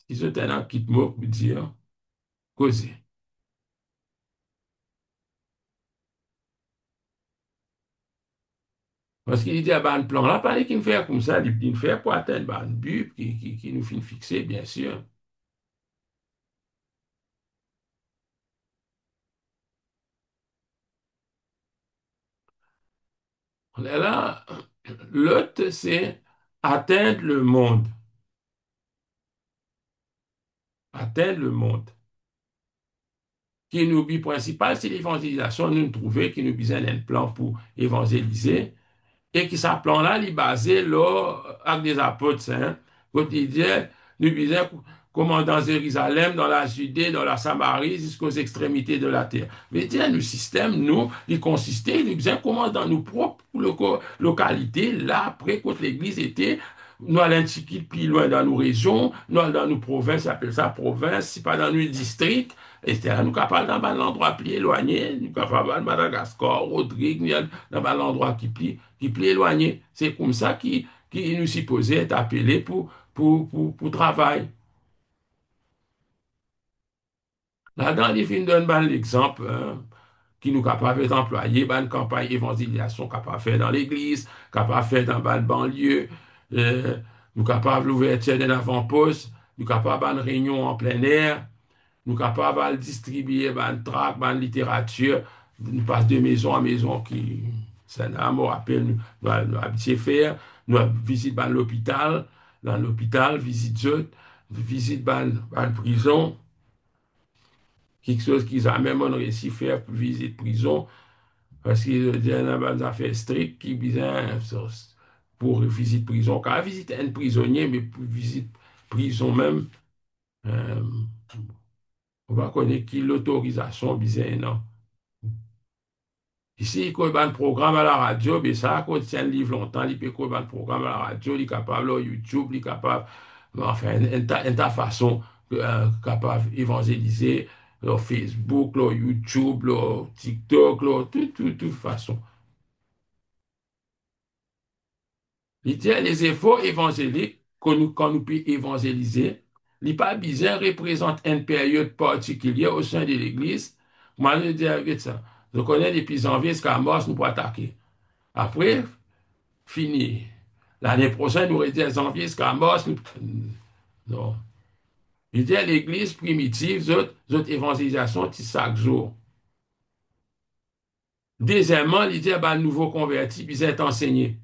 qu'ils ont un kit mot pour dire, causer. Parce qu'il dit, ah ben, le plan là, pas qu'il fait comme ça, il fait pour atteindre ben, un but qui nous fait fixer, bien sûr. On est là, l'autre, c'est atteindre le monde. Atteindre le monde. Qui nous but principal, c'est l'évangélisation. Nous trouvons qui nous besoin d'un plan pour évangéliser et qui ce plan-là, il est basé là, avec des apôtres, hein. Quand il dit, nous besoin comment dans Jérusalem, dans la Judée, dans la Samarie, jusqu'aux extrémités de la terre. Mais dire, le système, nous, il consistait, nous besoin comment dans nos propres localités, là, après, quand l'église était, nous allons un petit peu plus loin dans nos régions, nous allons dans nos provinces, on appelle ça province, si pas dans nos districts, et c'est là, nous capables dans un endroit plus éloigné, nous capables de Madagascar, Rodrigue, dans un endroit qui plus éloigné. C'est comme ça qui nous supposait être appelé pour travail. Là-dedans, il fin donne ben, l'exemple hein, qui nous capable d'employer ben, une campagne évangélisation capable de faire dans l'église, capable de faire dans ben, banlieue, euh, nous capable l'ouverture d'un avant-poste, nous capable d'une réunion en plein air, nous capables de distribuer ben, tract, ben, littérature, nous passe de maison à maison qui, ça n'a me rappelle, nous habitués faire, nous visite ben, l'hôpital, dans l'hôpital, visite autres, visite ben, prison, quelque chose qu'ils ont même réussi à faire pour visite prison, parce qu'ils ont des affaires strictes qui besoin pour visite prison, quand visite un prisonnier, mais pour visite prison même, Euh, on va connaître qui l'autorisation, bizarre, non. Ici, il y a un programme à la radio, mais ça, quand tient le livre longtemps, il peut y a un programme à la radio, il est capable, là, YouTube, il est capable, enfin, une ta façon, capable d'évangéliser, là, Facebook, là, YouTube, là, TikTok, là, toute façon. Il dit, les efforts évangéliques qu'on nous peut évangéliser, les pas besoin représente une période particulière au sein de l'Église. Moi, je dis avec ça. Je connais depuis janvier jusqu'à mars, nous pour attaquer. Après, fini. L'année prochaine, nous aurait dit janvier jusqu'à mars. Non. Il dit l'Église primitive, autres évangélisation, c'est chaque jour. Deuxièmement, il dit, bah, nouveau converti, ils sont enseignés.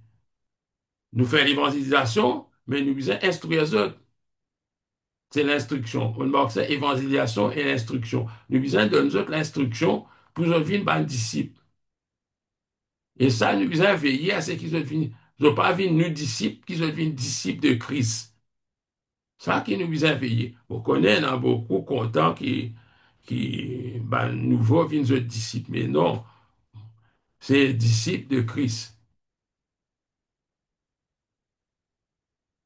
Nous faisons l'évangélisation, mais nous devons instruire les autres. C'est l'instruction. On marque ça évangélisation et l'instruction. Nous besoin de nous autres l'instruction pour nous devenir des disciples. Et ça, nous besoin veiller à ce qu'ils deviennent, ne pas devenir nous disciples, qu'ils deviennent disciples de Christ. Ça qui nous besoin veiller. On connaît, il beaucoup contents qui ben, nouveau viennent de disciples. Mais non, c'est disciples de Christ.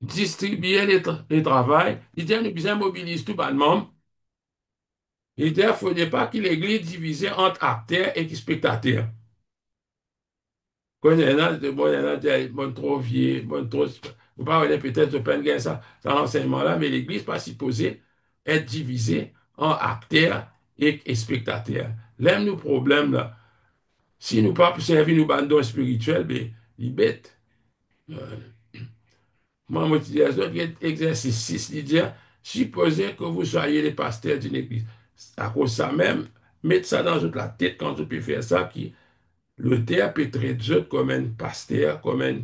Distribuer les travail. Il dit, nous besoin mobiliser tout le monde. Il dit, il ne faudrait pas que l'Église divisée entre acteurs et spectateurs. Quand il y en a, bon, il y en a des bon, trop vieux, bon, trop. Vous parlez peut-être de peine ça, ça enseignement-là, mais l'Église n'est pas supposée être divisée en acteurs et spectateurs. L'aime nous problème là. Si nous pas servir nos bandons spirituels, ben, ils bêtent. Euh, Moi, je dis à autres, exercice 6, il dit, supposez que vous soyez les pasteurs d'une église. À cause de ça même, mettez ça dans votre la tête quand vous pouvez faire ça, qui le terre peut traiter comme un pasteur, comme un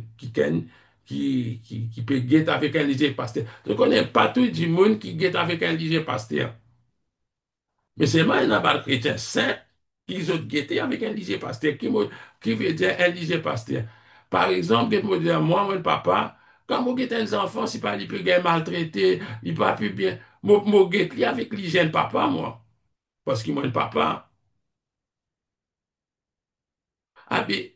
qui peut guetter avec un léger pasteur. Je connais pas tout du monde qui guette avec un léger pasteur. Mais c'est moi, il n'y a pas de chrétien saint qui ont guetté avec un léger pasteur. Qui veut dire un léger pasteur? Par exemple, je me dire, moi, mon papa, quand je guette un enfant, c'est pas il peut bien maltraité, il pas plus bien. Je guette avec l'hygiène papa, moi. Parce que moi, le papa, ah, ben,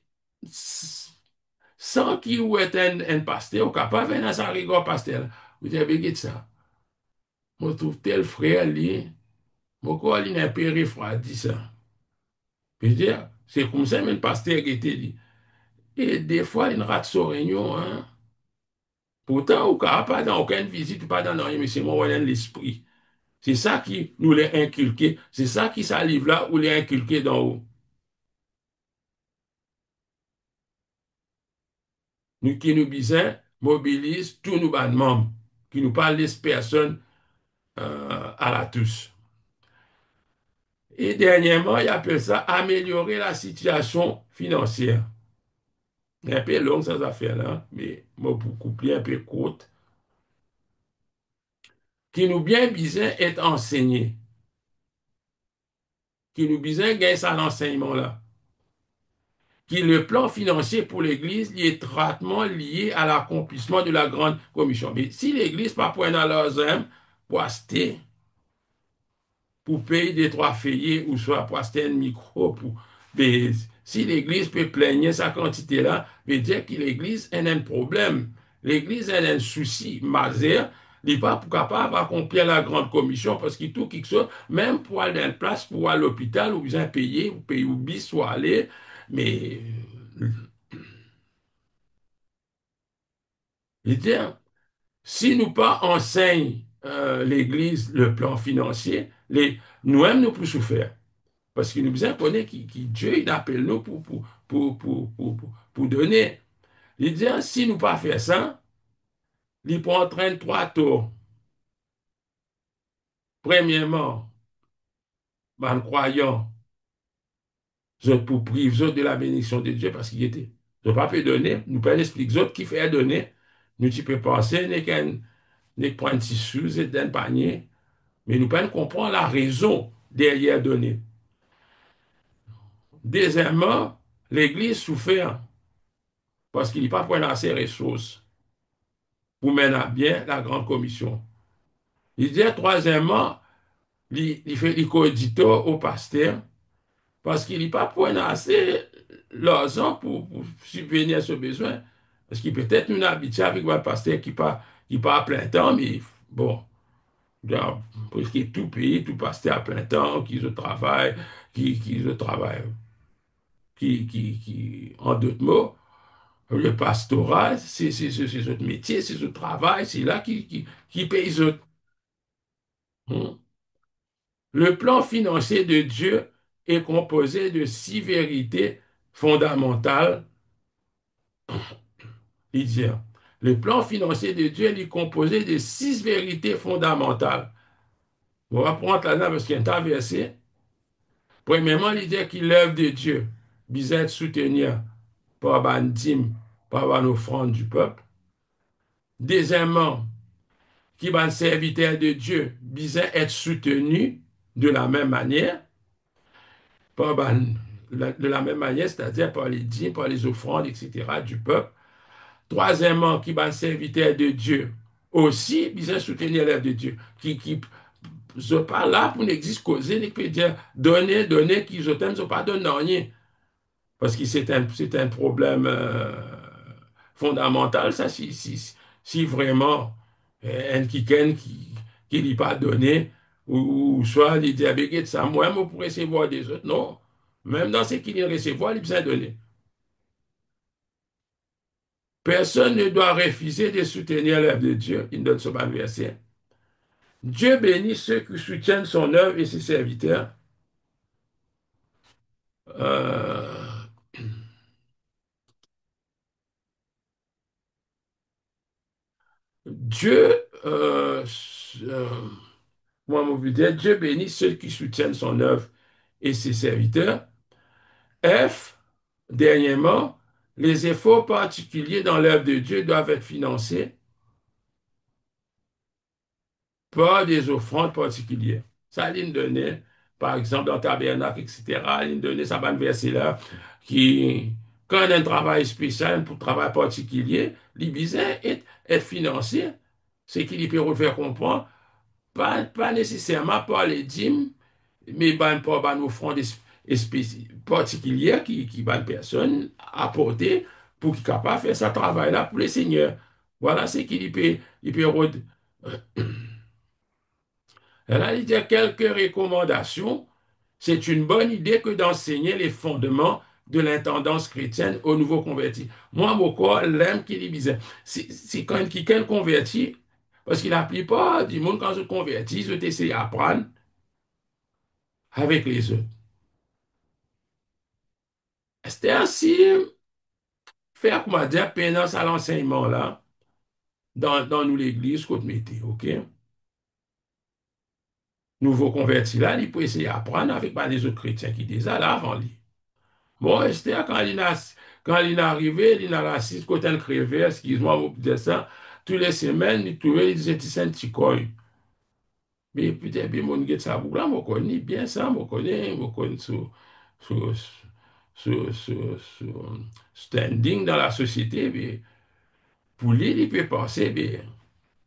sans qu'il ou ait un pasteur, ou capable de sa rigueur pasteur. Vous avez dit ça. Je trouve tel frère, lui, mon corps, il n'a pas refroidi ça. Je veux dire, c'est comme ça, même le pasteur qui était dit. Et des fois, il rate son réunion, hein. Pourtant, au cas, pas dans aucune visite, pas dans rien, mais c'est moi, on l'esprit. C'est ça qui nous l'a inculqué. C'est ça qui s'arrive là, ou l'a inculqué d'en haut. Nous qui nous disons, mobilise tous nos membres, qui nous parlent des personnes à la touche. Et dernièrement, il appelle ça améliorer la situation financière. C'est un peu long, ces affaires-là, mais moi, beaucoup plus un peu courte. Qui nous bien besoin être enseigné. Qui nous besoin gagner ça l'enseignement-là. Qui le plan financier pour l'Église est étroitement lié à l'accomplissement de la grande commission. Mais si l'Église pas prendre dans leurs âmes pour acheter pour payer des trois feuillets ou soit pour acheter un micro. Mais si l'Église peut plaigner sa quantité-là, veut dire que l'Église a un problème. L'Église a un souci majeur. Il n'est pas capable d'accomplir la grande commission parce qu'il tout quelque chose, même pour aller dans une place, pour aller à l'hôpital, ou bien payer, ou payer ou bis, soit aller. Mais, il dit, si nous pas enseigne l'Église le plan financier, nous-mêmes nous pouvons souffrir. Parce qu'il nous besoin connaître qui Dieu il appelle nous pour donner. Il dit, si nous pas faire ça, il peut entraîner trois tours. Premièrement, en croyant, je pour priver de la bénédiction de Dieu parce qu'il était. Je pas peut donner, nous pas expliquer autres qui fait donner. Nous tu peux penser, n'est prendre petit sous et d'un panier, mais nous pas comprendre la raison derrière donner. Deuxièmement, l'Église souffert parce qu'il n'est pas pris assez ses ressources pour mener à bien la grande commission. Il dit, troisièmement, il fait il cogito au pasteur parce qu'il n'est pas pour assez l'argent pour subvenir à ce besoin. Parce qu'il peut-être nous habitué avec un pasteur qui pas à plein temps, mais bon, dans presque tout pays, tout pasteur à plein temps, qui se travaille, qui se travaille, en d'autres mots, le pastorat, c'est notre métier, c'est notre travail, c'est là qui paye les autres. Hmm. Le plan financier de Dieu est composé de 6 vérités fondamentales, il dit. Le plan financier de Dieu est composé de 6 vérités fondamentales. On va prendre là-dedans parce qu'il y a un verset. Premièrement, il dit qu'il l'œuvre de Dieu, besoin de soutenir par une dîme, par une offrande du peuple. Deuxièmement, qui va un serviteur de Dieu, besoin d'être soutenu de la même manière. Par, de la même manière, c'est-à-dire par les dîmes, par les offrandes, etc., du peuple. Troisièmement, qui va un serviteur de Dieu aussi, besoin de soutenir l'œuvre de Dieu, qui ne pas là pour n'existe causer, ne peut dire donner, donner, qui je t'aime, ne pas donner rien. Parce que c'est un problème fondamental, ça, si vraiment un qui n'est pas donné, ou soit il dit, ah, ben, ça, moi, je pourrais recevoir des autres. Non. Même dans ce qu'il vient recevoir, il a besoin de donner. Personne ne doit refuser de soutenir l'œuvre de Dieu. Il donne ce bas verset. Dieu bénit ceux qui soutiennent son œuvre et ses serviteurs. Euh, Dieu, moi, mon but dire, Dieu bénit ceux qui soutiennent son œuvre et ses serviteurs. F, dernièrement, les efforts particuliers dans l'œuvre de Dieu doivent être financés par des offrandes particulières. Ça, il donnait, par exemple, dans Tabernacle, etc., il donnait ça, un verset-là, qui, quand on a un travail spécial, pour un travail particulier, il besoin être financé, c'est qu'il peut faire comprendre, pas nécessairement par les dîmes, mais ben, par une offrande particulière qui va une personne apporter pour qu'il soit capable de faire ce travail-là pour le Seigneur. Voilà ce il peut là, il y a quelques recommandations. C'est une bonne idée que d'enseigner les fondements de l'intendance chrétienne aux nouveaux convertis. Moi, mon corps, l'aime qu'il disait. C'est quand quelqu'un converti, parce que la plupart du monde, quand se convertit, ils essaient d'apprendre avec les autres. C'est ainsi, faire, comment dire, pénance à l'enseignement, là, dans nous l'église, qu'on mettait, OK? Nouveau converti, là, il peut essayer d'apprendre avec les autres chrétiens qui disaient là avant lui. Bon, Esther, quand il est arrivé, il a assis côté un crevé, excuse-moi, vous dire ça, toutes les semaines, il trouvait, il disait, c'est un petit coin. Mais peut-être, bien, mon gars, ça, là, je connais bien ça, je connais ce standing dans la société, mais pour lui, il peut penser, mais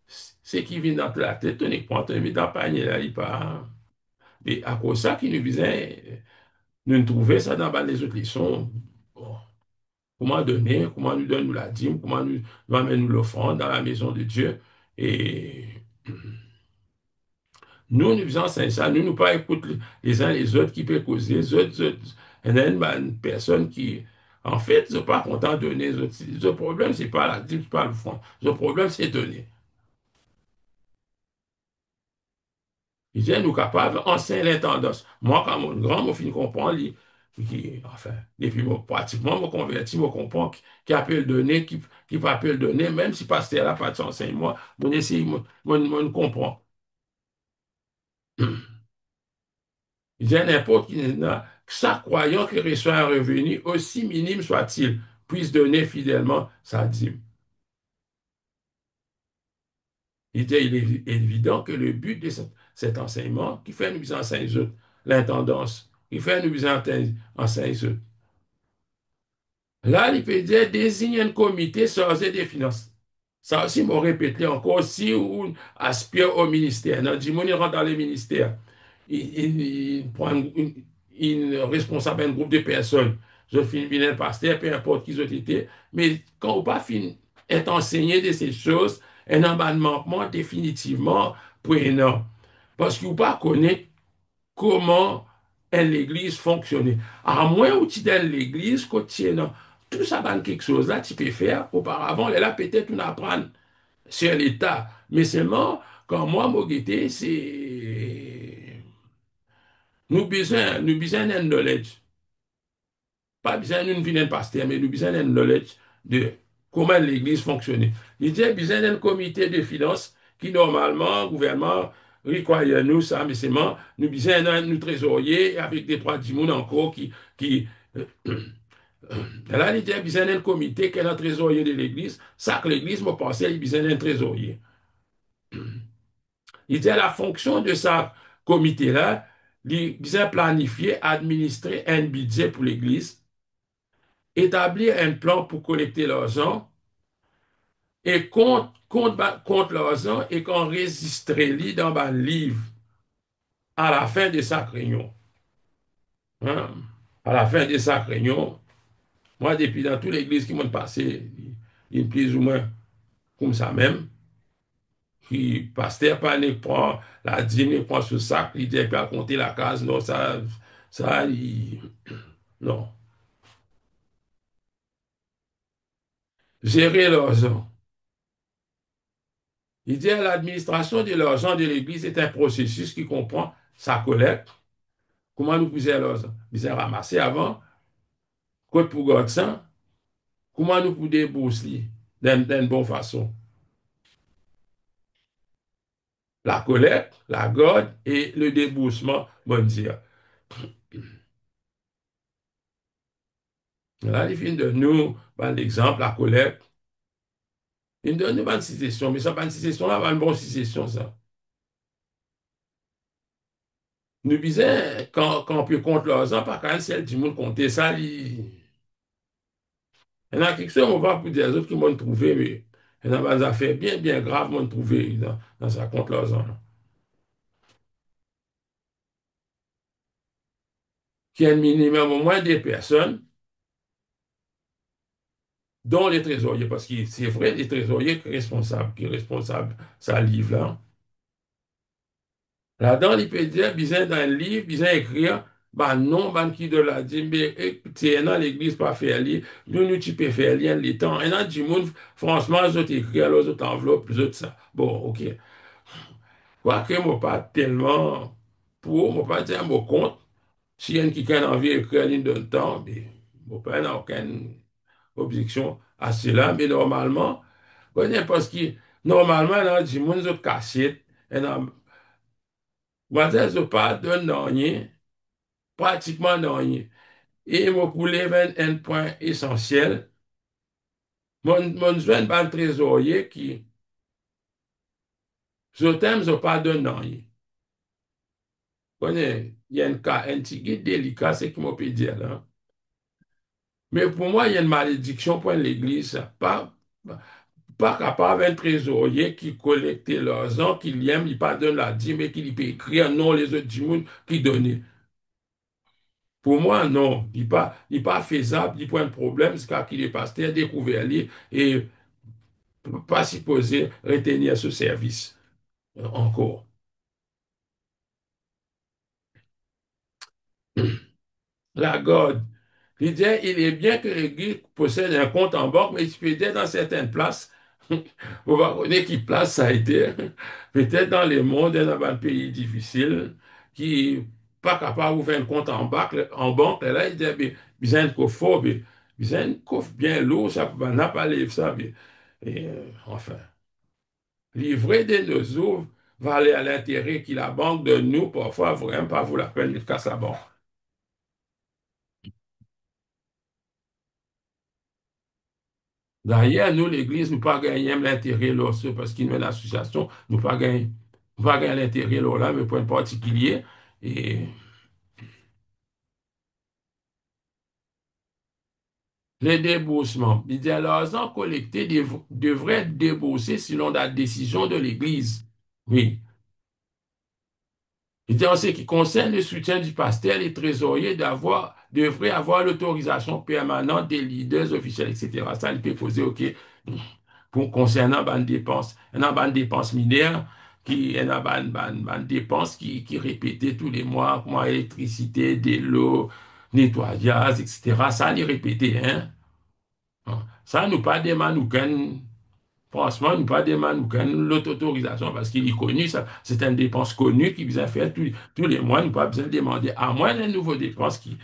ce qui vient dans la tête, on est prend, on met dans le panier, là, il part. Et à cause de ça, qui nous disait, nous trouver ça dans les autres leçons. Bon. Comment donner, comment nous donne nous la dîme, comment nous amène nous l'offrande dans la maison de Dieu. Et nous faisons ça, nous pas écouter les uns les autres qui peuvent causer, les autres, il y a une personne qui, en fait, ne sont pas content de donner. Le problème, c'est pas la dîme, c'est pas l'offrande. Le problème, c'est donner. Il dit, nous capables d'enseigner l'intendance. Moi, quand mon grand, mon fin comprend, enfin, depuis pratiquement, me converti, me comprend qui a pu le donner, qui pas pu le donner, même si pasteur n'a pas de enseignement, mon essaye, mon comprend. Il dit, n'importe qui, chaque croyant qui reçoit un revenu, aussi minime soit-il, puisse donner fidèlement sa dîme. Il dit, il est évident que le but de cet enseignement, qui fait nous enseigner les autres, l'intendance, qui fait nous enseigner les autres, là, il peut dire désigne un comité chargé des finances. Ça aussi, m'a répété encore, si on aspire au ministère, non, du monde, il rentre dans les ministères, il prend une responsable, un groupe de personnes, je finis bien un pasteur, peu importe qui ont été, mais quand on pas fin est enseigné de ces choses, un amendement définitivement prenant. Parce qu'on pas connaître comment l'église fonctionne. À moins où tu dans l'église, quand tu es dans tout ça dans quelque chose là, tu peux faire. Auparavant, là, peut-être on apprend sur l'État. Mais seulement, quand moi, mon guetté, c'est. Nous besoin d'un knowledge. Pas besoin d'une vilaine pasteur, mais nous besoin d'un knowledge de comment l'église fonctionne. Il dit, besoin d'un comité de finances qui, normalement, le gouvernement, requiert nous ça, mais seulement, nous besoin d'un trésorier avec des trois dimones encore qui là, il dit, besoin d'un comité qui est un trésorier de l'église. Ça que l'église m'a pensé, il besoin d'un trésorier. Il dit la fonction de ce comité-là, il disait planifier, administrer un budget pour l'Église, établir un plan pour collecter l'argent et compte l'argent et qu'enregistrer dans un livre à la fin de sa réunion. Hein? À la fin de sa réunion, moi, depuis dans toute l'Église qui m'ont passé, il plus ou moins comme ça même, qui pasteur panique prend la dîme, il prend ce sac, il dit qu'il va compter la case. Non, non. Gérer l'argent. Il dit l'administration de l'argent de l'Église est un processus qui comprend sa collecte, comment nous pouvons l'argent. Nous avons ramassé avant, quoi pour garder ça, comment nous pouvons débourser d'une bonne façon. La collecte, la garde et le déboursement, bon dire. Là, il vient de nous, par exemple, la collecte. Il donne une bonne citation, mais ça, bonne citation, là, une bonne citation, ça. Nous disons, quand on peut compter l'argent, par quand celle du monde compter ça, il y en a quelque chose, on va pour des autres qui m'ont trouvé, mais il y en a des affaires bien, bien graves m'ont trouvé dans sa compte l'argent. Qu'il y a un minimum au moins des personnes, dont les trésoriers, parce que c'est vrai, les trésoriers qui est responsable, ça livre là. Là-dedans, il peut dire, besoin d'un livre, besoin d'écrire, bah non, bah qui de la dit, mais c'est dans l'église pas faire lire, nous, tu peux faire lire les temps. Et dans du monde, franchement, je t'écris, alors je t'enveloppe, je ça. Bon, ok. Quoique, moi, pas tellement moi, pas dire mon compte. Si y a qui a envie d'écrire ligne de temps, mais moi, pas n'a aucune objection à cela. Mais normalement, parce que normalement, dans du monde, je cassette, et dans, moi, je pas de rien, pratiquement de rien. Et moi, pour lever un point essentiel, mon jeune ban trésorier qui, je t'aime, je pas de rien. Il y a un cas un petit peu délicat, c'est ce qu'on peut dire là. Mais pour moi, il y a une malédiction pour l'Église. Pas capable un trésorier qui collecte l'argent, qui l'aime, il pas donne la dîme, mais qui peut écrire non les autres du monde qui donnent. Pour moi, non. Il pas faisable, il pas un problème, c'est qu'il est pasteur, découvert lui, et pas supposé retenir ce service encore. La garde. Il dit, il est bien que l'Église possède un compte en banque, mais il peut dire dans certaines places, on va connaître qui place ça a été, peut-être dans les mondes, dans un pays difficile, qui pas capable d'ouvrir un compte en banque, là, il dit, mais, besoin de coffre fort, mais, besoin de coffre bien lourd, ça n'a pas livre ça, mais, et, enfin, livrer de nos jours va aller à l'intérêt que la banque de nous, parfois, vraiment pas vous la peine de casser la banque. D'ailleurs, nous, l'Église, nous pas gagner l'intérêt là, parce qu'il y a une association, nous pas gagner l'intérêt là, mais pour un particulier. Et Les déboursements. Il dit l'argent collecté devrait être déboursé selon la décision de l'Église. Oui. Il dit en ce qui concerne le soutien du pasteur, les trésoriers devraient avoir l'autorisation permanente des leaders officiels, etc. Ça, il peut poser, OK, pour concernant ban dépenses. Il y a ban dépenses mineures, il y a ban dépenses qui répétaient tous les mois, comme électricité, de l'eau, nettoyage, etc. Ça, les répéter, hein. Ça, nous pas demander, franchement, nous pas demander l'autorisation parce qu'il est connu, ça, c'est une dépense connue qui vient faire tous les mois, nous pas besoin de demander, à moins d'un nouveau dépense qui,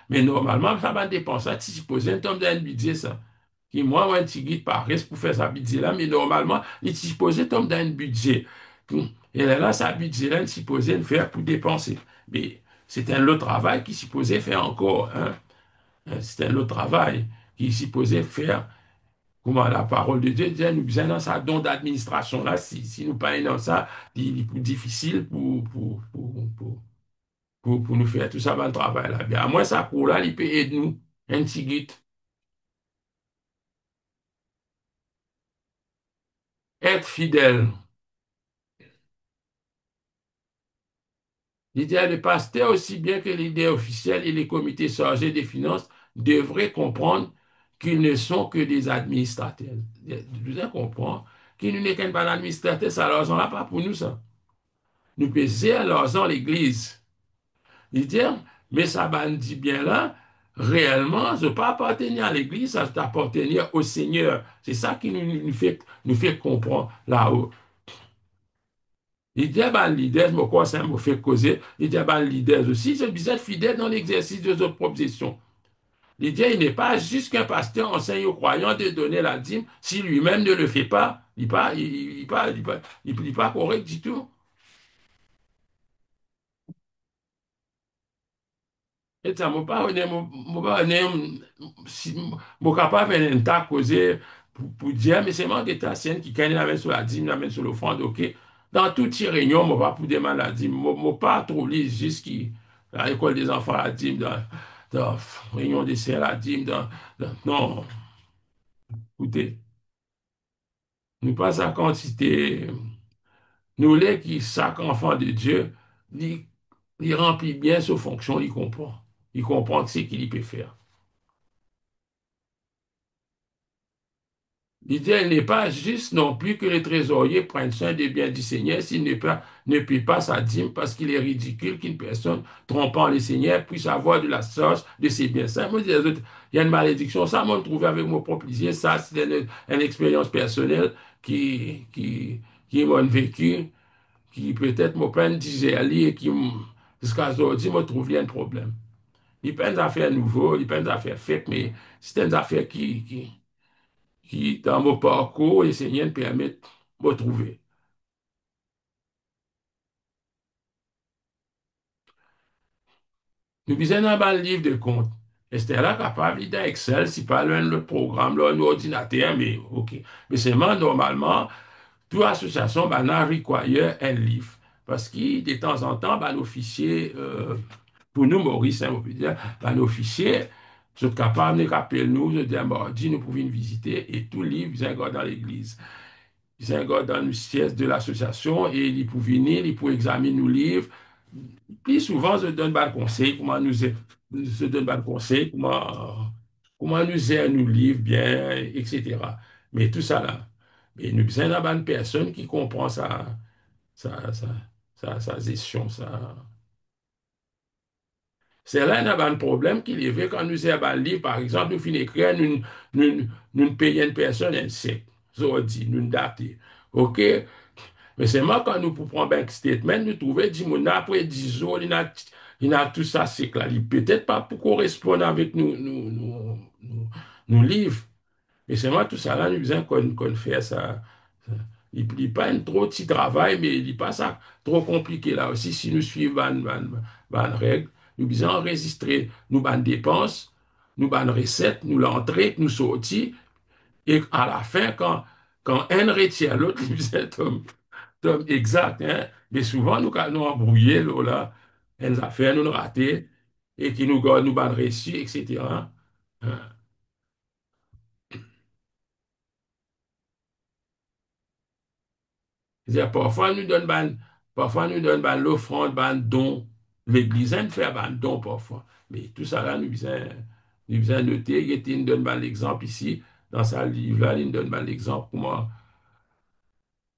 mais normalement, ça va dépenser, ça, si supposé, un tombe dans un budget, ça, qui, moi, un petit guide par reste pour faire sa budget là, mais normalement, il est supposé tomber dans un budget. Et là, sa budget là, il est supposé le faire pour dépenser. Mais c'est un autre travail qui est supposé faire encore, hein. C'est un autre travail qui est supposé faire. Comment la parole de Dieu dit, nous besoin dans ça don d'administration là, si nous pas dans ça, il est plus difficile pour nous faire tout ça dans le travail là. Bien, à moins ça pour là, il peut aider nous, un petit guide. Être fidèle. L'idée de pasteur, aussi bien que l'idée officielle et les comités chargés des finances, devraient comprendre qu'ils ne sont que des administrateurs. Vous devez comprendre qu'ils ne sont qu'un administrateur, ça l'argent là pas pour nous ça. Nous payons l'argent à l'église. Il dit, mais ça dit bien là, réellement, je ne pas appartenir à l'Église, ça appartenir au Seigneur. C'est ça qui nous fait comprendre là-haut. Il dit, ben, leader, mais quoi ça me fait causer? Il dit, ben, leader aussi, c'est besoin être fidèle dans l'exercice de notre proposition. Il dit, il n'est pas juste qu'un pasteur enseigne aux croyants de donner la dîme si lui-même ne le fait pas. Il n'est pas, il pas correct du tout. Et ça, mon pas si, mon capable un tas causé pour dire, mais c'est moi qui est scène qui gagne la main sur la dîme, la main sur l'offrande, ok. Dans toutes ces réunions, mon pas pour demander la dîme, mon pas trop lire jusqu'à l'école des enfants la dîme, dans réunion des sœurs la dîme, non, écoutez, nous pas sa quantité, nous les qui, chaque enfant de Dieu, il remplit bien ses fonctions, il comprend ce qu'il peut faire. L'idée n'est pas juste non plus que les trésoriers prennent soin des biens du Seigneur s'il ne paie pas sa dîme parce qu'il est ridicule qu'une personne trompant le Seigneur puisse avoir de la sorte de ses biens. Ça, moi, il y a une malédiction. Ça, moi, je trouvé avec mon propre plaisir. Ça, c'est une expérience personnelle qui m'a vécu, qui peut-être m'a pas disait et jusqu'à aujourd'hui, me trouve un problème. Il n'y a pas d'affaires nouveaux, il n'y a pas d'affaires fake, mais c'est une affaire qui, dans mon parcours, le Seigneur me permet de me trouver. Nous lisons dans le livre de compte. Et c'était là capable d'Excel, Excel, si pas le programme, là, un ordinateur, mais OK. Mais seulement, normalement, toute association, ben, a require un livre. Parce que, de temps en temps, ben, nos fichiers, pour nous, Maurice, hein, on peut dire, ben, nos fichiers, sont capables de rappeler nous, de dire, mardi, nous pouvons visiter, et tout livre, ils sont dans l'église. Ils un gars dans le siège de l'association et il peut venir, il peut examiner nos livres. Puis souvent, je donne pas de conseils, je donne pas de conseils, comment nous gère nos livres bien, etc. Mais tout ça là. Mais nous besoin d'avoir une personne qui comprend sa, sa, sa gestion, ça. C'est là qu'on a un problème qu'il y avait quand nous avons un livre, par exemple, nous finissons d'écrire, nous payons une personne un chèque, ça dit, nous dater. OK? Mais c'est moi quand nous prenons un bank statement, nous trouvons, dit, après 10 jours, il a tout ça, c'est là. Peut-être pas pour correspondre avec nous livres. Mais c'est moi tout ça là, nous besoin qu'on fait ça. Il n'est pas un trop petit travail, mais il n'est pas ça trop compliqué là aussi. Si nous suivons une règle, nous besoin enregistrer nos dépenses, nos recettes, nous l'entrée, nous sorties, et à la fin, quand un retient l'autre, nous besoin exact, hein? Mais souvent, nous embrouillés, là, une affaire, nous rater, et qui nous gardent, nous ban reçus, etc. Hein. C'est-à-dire, parfois nous donne ban l'offrande, ban don. L'Église elle fait ban don parfois. Mais tout ça là, nous besoin noter. Il nous donne ban l'exemple ici, dans sa livre là, il nous donne ban l'exemple pour moi.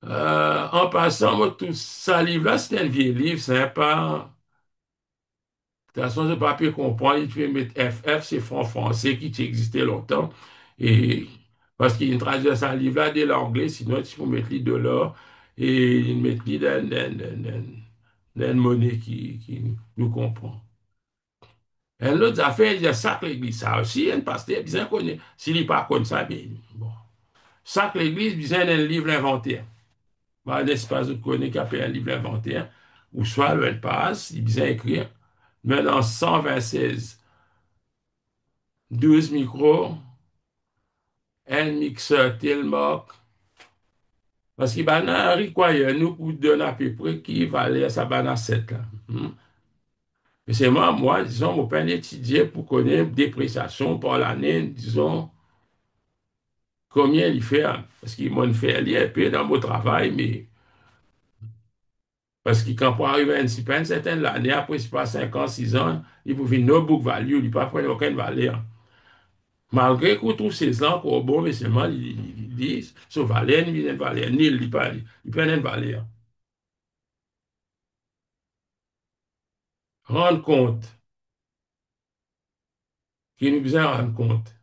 En passant, moi, tout ça livre là, c'est un vieux livre, c'est pas. De toute façon, je pas pu comprendre. Il faut mettre FF, c'est franc français qui existait longtemps. Et parce qu'il traduit ça livre là de l'anglais, sinon il faut mettre de l'or et il mettre d'une monnaie qui nous comprend. Et l'autre affaire, il y a ça que l'église, ça aussi, un pasteur, bien connu. S'il n'est pas comme ça, mais bon. Ça que l'église, bien un livre inventaire. Bah, n'est-ce pas, vous connaissez qu'il y a un livre inventaire, ou soit le passe, il bien écrire, maintenant 126 12 micros, un mixeur Telmoc, parce qu'il y a un require nous pour donner à peu près qui valait ça bana 7 là. Mais c'est moi, disons, mon père étudié pour connaître dépréciation par l'année, disons, combien il fait, hein. Parce qu'il m'a fait aller un peu dans mon travail, mais parce que quand pour arriver à une certaine l'année, après, c'est pas 5 ans, 6 ans, il peut faire no book value, il ne peut pas prendre aucune valeur. Malgré qu'on trouve ces ans pour bon, mais seulement, il dit, ce valeur, il vient de valeur, ni il dit pas, il prend une valeur. Rendre compte, qui nous besoin rendre compte.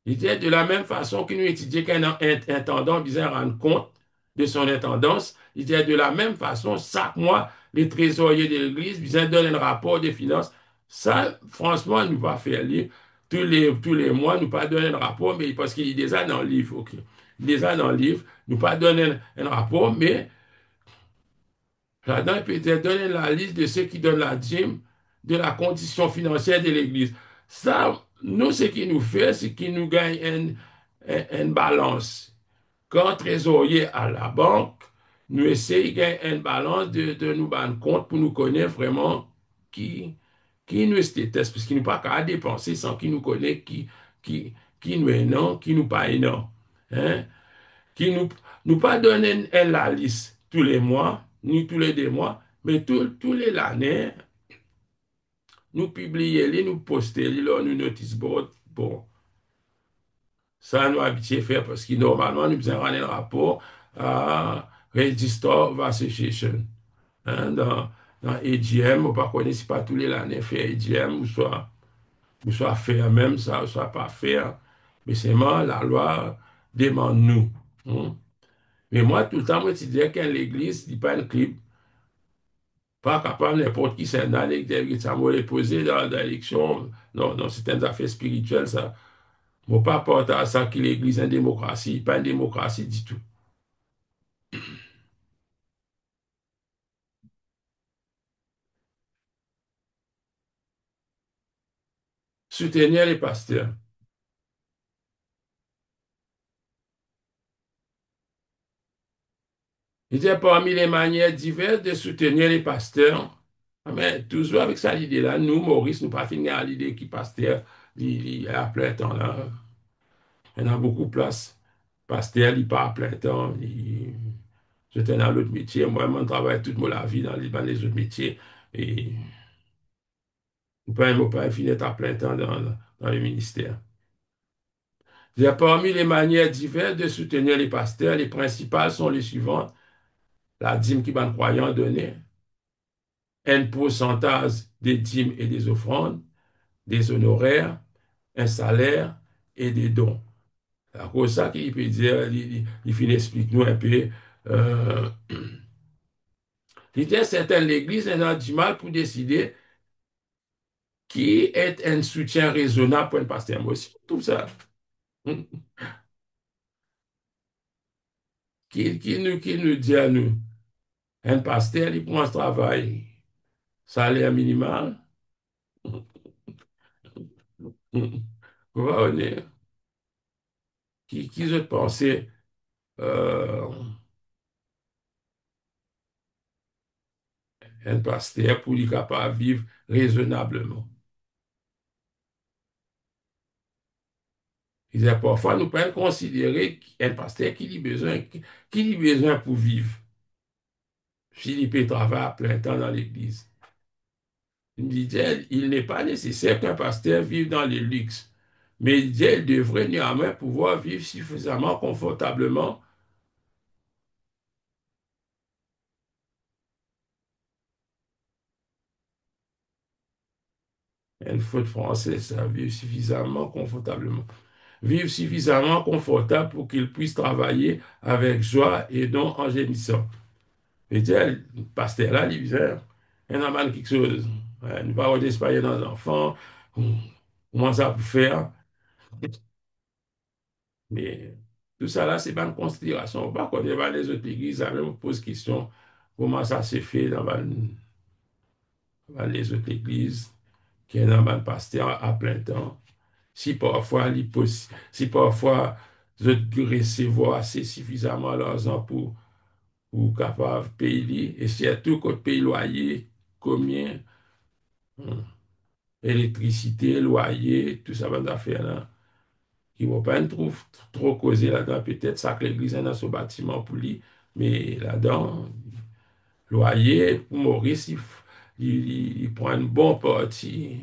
Il dit de la même façon qu'il nous étudie qu'un intendant besoin rendre compte de son intendance, il dit de la même façon, chaque mois, les trésoriers de l'Église besoin donner un rapport des finances. Ça, franchement, nous va faire lire. Tous les mois, nous pas donner un rapport, mais parce qu'il est déjà dans le livre, OK. Il est déjà dans le livre, nous pas donner un rapport, mais là-dedans, il peut te donner la liste de ceux qui donnent la dîme, de la condition financière de l'Église. Ça, nous, ce qui nous fait, c'est qu'il nous gagne une balance. Quand trésorier à la banque, nous essayons de gagner une balance de nous rendre compte pour nous connaître vraiment qui, qui nous déteste, parce qu'il nous pas qu'à dépenser sans qu'il nous connaît qui, qui nous est non, qui nous pas est non. Hein? Qui nous pas donner la liste tous les mois, ni tous les 2 mois, mais tous les années, nous publier, nous poster, là, nous notice board. Bon, ça nous habitué à faire parce que normalement, nous faisons un rapport à Register of Association. Hein, dans AGM, on ne connaît pas tous les années faire AGM, ou soit faire même ça, ou soit pas faire. Mais c'est moi, la loi demande nous. Hein. Mais moi, tout le temps, moi, je disais qu'à l'église, il n'y a pas un clip, pas capable n'importe qui s'en aller, ça m'a les poser dans l'élection. Non, non, c'est une affaire spirituelle, ça. Je ne pas apporter à ça que l'église est une démocratie, pas une démocratie du tout. Soutenir les pasteurs. Il y a parmi les manières diverses de soutenir les pasteurs. Ah, mais toujours avec ça, l'idée-là, nous, Maurice, nous pas finir à l'idée qui pasteur, il est à plein temps là. Il y en a beaucoup de place. Pasteur, il pas à plein temps. J'étais dans l'autre métier. Moi, je travaille toute ma vie dans les autres métiers. Et mon père finit à plein temps dans le ministère. Il y a parmi les manières diverses de soutenir les pasteurs, les principales sont les suivantes. La dîme qui va le croyant donner, un pourcentage des dîmes et des offrandes, des honoraires, un salaire et des dons. À cause de ça qu'il peut dire, il finit explique-nous un peu. Euh, L'idée, c'est que l'Église a du mal pour décider qui est un soutien raisonnable pour un pasteur. Moi aussi, tout ça. Qui nous dit à nous, un pasteur, il prend ce travail, salaire minimal. Vous voyez, qui je pensais, euh, un pasteur pour lui capable de vivre raisonnablement. Il disait, parfois, nous pouvons considérer un pasteur qui a besoin pour vivre. Philippe travaille à plein temps dans l'église. Il me disait, il n'est pas nécessaire qu'un pasteur vive dans le luxe, mais il disait, il devrait néanmoins pouvoir vivre suffisamment confortablement. Une faute française, ça, vivre suffisamment confortablement. Vivre suffisamment confortable pour qu'il puisse travailler avec joie et non en gémissant. Et disait, le pasteur là, il disait, il y en a mal quelque chose. Nous parlons d'espagnol dans les enfants, comment ça peut faire? Mais tout ça là, c'est pas une considération. On va connaître pas les autres églises, ça même pose question comment ça se fait dans les autres églises, qui est dans un pasteur à plein temps. Si parfois, si parfois, je recevoir assez suffisamment l'argent pour capable de payer, et surtout quand paye loyer, combien, hum, électricité, loyer, tout ça, va faire là, qui ne vont pas trop, trop causer là-dedans. Peut-être ça que l'église est dans ce bâtiment pour lui, mais là-dedans, loyer, pour Maurice, il prend une bonne partie.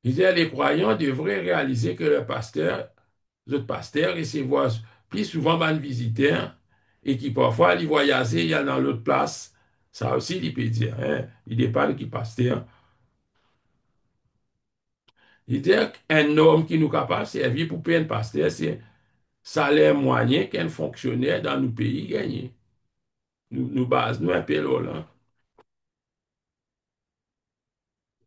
Il disait, les croyants devraient réaliser que les autres pasteurs recevoir plus souvent des visiteurs et qui parfois, ils voyager, il y a dans l'autre place. Ça aussi, il peut dire, hein, il dépend qui pasteur. Il dit qu'un homme qui nous capable de servir pour payer un pasteur, c'est salaire moyen qu'un fonctionnaire dans nos pays gagne. Nous basons nous un peu là.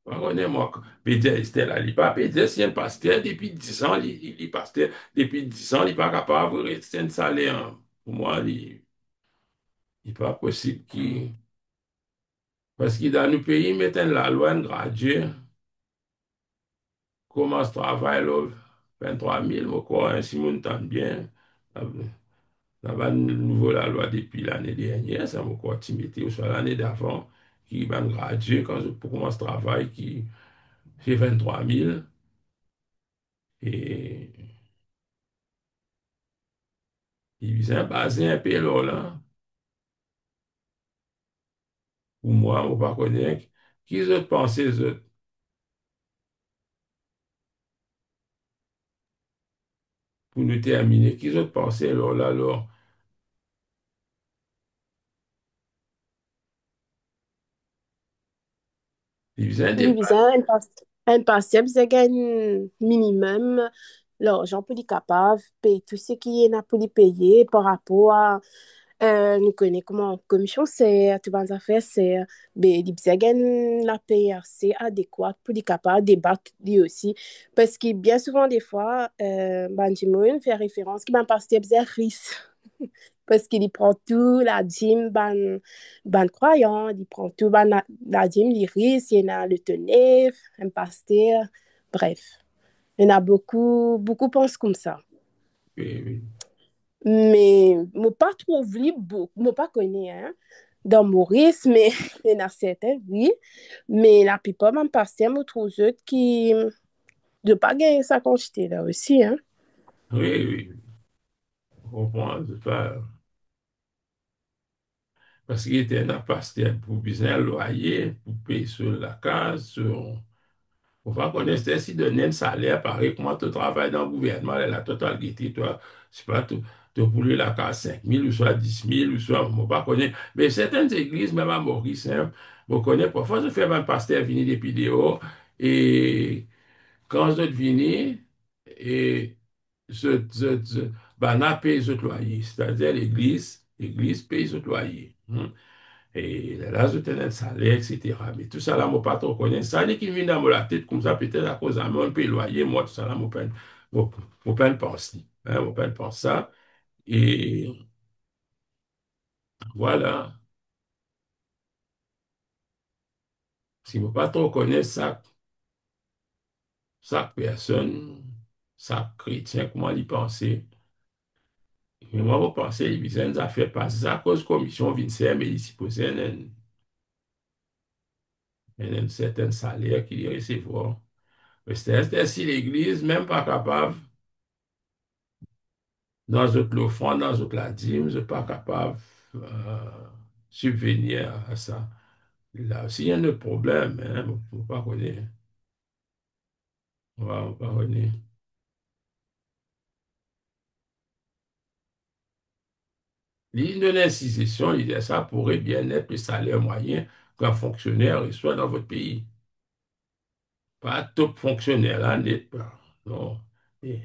Pardonnez-moi, Pédia Estelle, il pas Pédia, c'est un pasteur depuis 10 ans, il est pasteur depuis 10 ans, il n'est pas capable de rester un salaire. Pour moi, il n'est pas possible qu'il. Parce que dans nos pays, ils mettent la loi, un gradué, commence travail, là, 23 000, mais quoi, hein, si on entend bien, là-bas, nouveau la loi depuis l'année dernière, ça m'a quoi, Timothée, ou soit l'année d'avant, qui va graduer quand pour commencer travail, qui fait 23 000, et il vient baser un peu là. Pour moi, on va connaître qui autres pensent les autres. Pour nous terminer, qui autres pensent alors là, alors, il vient Oui, débat. bizarre, un patient, c'est un minimum l'argent pour les capables, payer tout ce qui est là pour les payer par rapport à, nous connaissons comment, commission, c'est, tout les affaires, c'est, ben, les bizarres, la paye assez adéquate pour les capables de débattre lui aussi. Parce que bien souvent, des fois, ben, du monde fait référence qui m'a passé bizarre risque. Parce qu'il prend tout, la dîme, ban croyant, il prend tout, ban la dîme, l'iris, il y en a le tenef, un pasteur, bref. Il y en a beaucoup, beaucoup pensent comme ça. Oui, oui. Mais, moi, pas trop vu, moi, pas connu, hein, dans Maurice, mais il y en a certains, oui. Mais la plupart, même pasteur, moi, trouve eux qui ne pas gagner sa quantité là aussi, hein. Oui, oui, je comprends. C'est pas. Parce qu'il était un pasteur pour bien le loyer, pour payer sur la case, sur. On va connaître si donner un salaire pareil, comment tu travailles dans le gouvernement, la totalité, toi, c'est pas, tu pour la case 5 000 ou soit 10 000 ou soit, on va connaître. Mais certaines églises, même à Maurice, hein, on connaît, parfois, je fais un pasteur venir depuis dehors et quand je viens, et ben, on paye ce loyer, c'est-à-dire l'église paye ce loyer. Et là, je tenais le salaire, etc. Mais tout ça, là, moi, pas trop connaître. Ça, n'est qui vient dans la tête comme ça, peut-être à cause de moi, un peu loyer, moi, tout ça, là, mon père pense. Hein, mon père pense ça. Et voilà. Si moi, pas trop connaître ça, ça personne, ça chrétien, comment il pensait. Mais moi, je pensais, il vient à faire passer ça à cause de commission Vincent, mais il s'y posait. Il y a un certain salaire qu'il recevoir. Mais c'est ainsi l'Église, même pas capable, dans l'offrande, dans la dîme, je pas capable subvenir à ça. Là aussi, il y a un problème, hein, faut pas connaître. On va connaître. L'île de l'incision, il dit ça pourrait bien être le salaire moyen qu'un fonctionnaire reçoit dans votre pays. Pas top fonctionnaire, là, net pas. Non. Et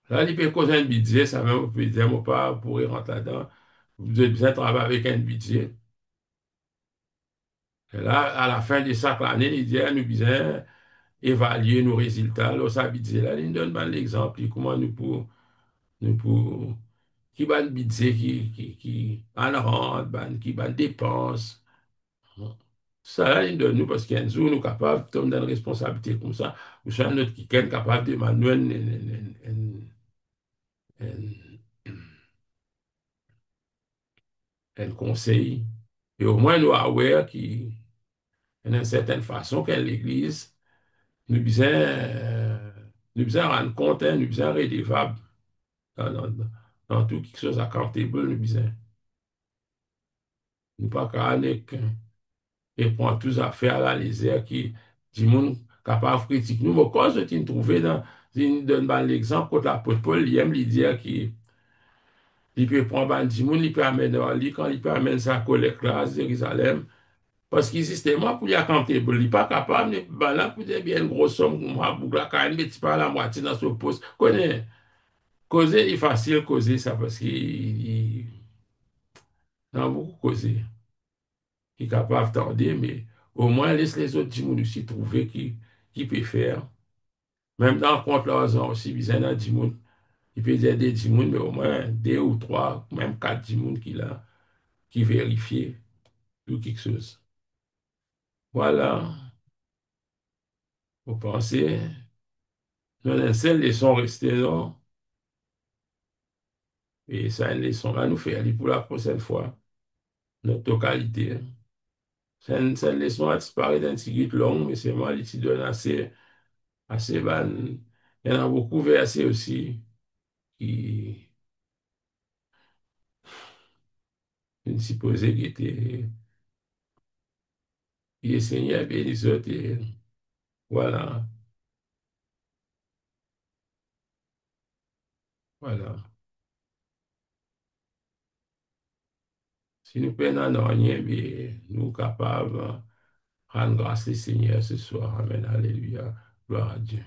là, il peut causer un budget, ça même, vous pouvez dire, moi, pas pourrir rentrer là-dedans. Vous avez besoin de travailler avec un budget. Et là, à la fin de chaque année, il dit, nous besoin évaluer nos résultats. Alors, ça, budget, là, il nous donne ben, l'exemple, comment nous pour, qui va le budget, qui en rentre, ben, qui va dépense. Ça, là, il donne nous, parce qu'un jour, nous sommes capables, comme dans une responsabilité comme ça, nous sommes notre qui est capable de demander un conseil. Et au moins, nous aware qui, d'une certaine façon, que l'Église, nous besoin rendre compte, hein, nous besoin redevable dans, dans, dans tout quelque chose accountable, nous besoin. Nous pas qu'à aller et prendre tous affaires à la légère qui, du monde capable de critiquer nous. Mais quand je trouvé dans, je donne ben, l'exemple, quand l'apôtre Paul, il aime lui dire qu'il il peut prendre ben, du monde, il peut amener dans lui, quand il peut amener sa collecte là à Jérusalem, parce qu'il justement pour y accountable, il n'est pas capable de ben, là, pour dire bien une grosse somme, moi, pour la quand même, tu pas la moitié dans ce poste. Connais, causer, il est facile causer ça parce qu'il a beaucoup causé. Il est capable d'attarder, mais au moins laisse les autres gens aussi trouver qui peut faire. Même dans le compte l'argent aussi, besoin d'un gens. Il peut dire des gens, mais au moins deux ou trois, même quatre gens qui vérifient tout quelque chose. Voilà, vous pensez, nous, les seules leçons restées, non? Et ça, une leçon à nous faire pour la prochaine fois, notre localité. C'est une leçon à disparaître d'un petit guide long, mais c'est moi qui donne assez ban. Il y en a beaucoup versés aussi qui, qui supposaient qui enseignaient bien les autres. Et voilà, voilà. Si nous prenons rien, bien, nous sommes capables de rendre grâce au Seigneur ce soir. Amen. Alléluia. Gloire à Dieu.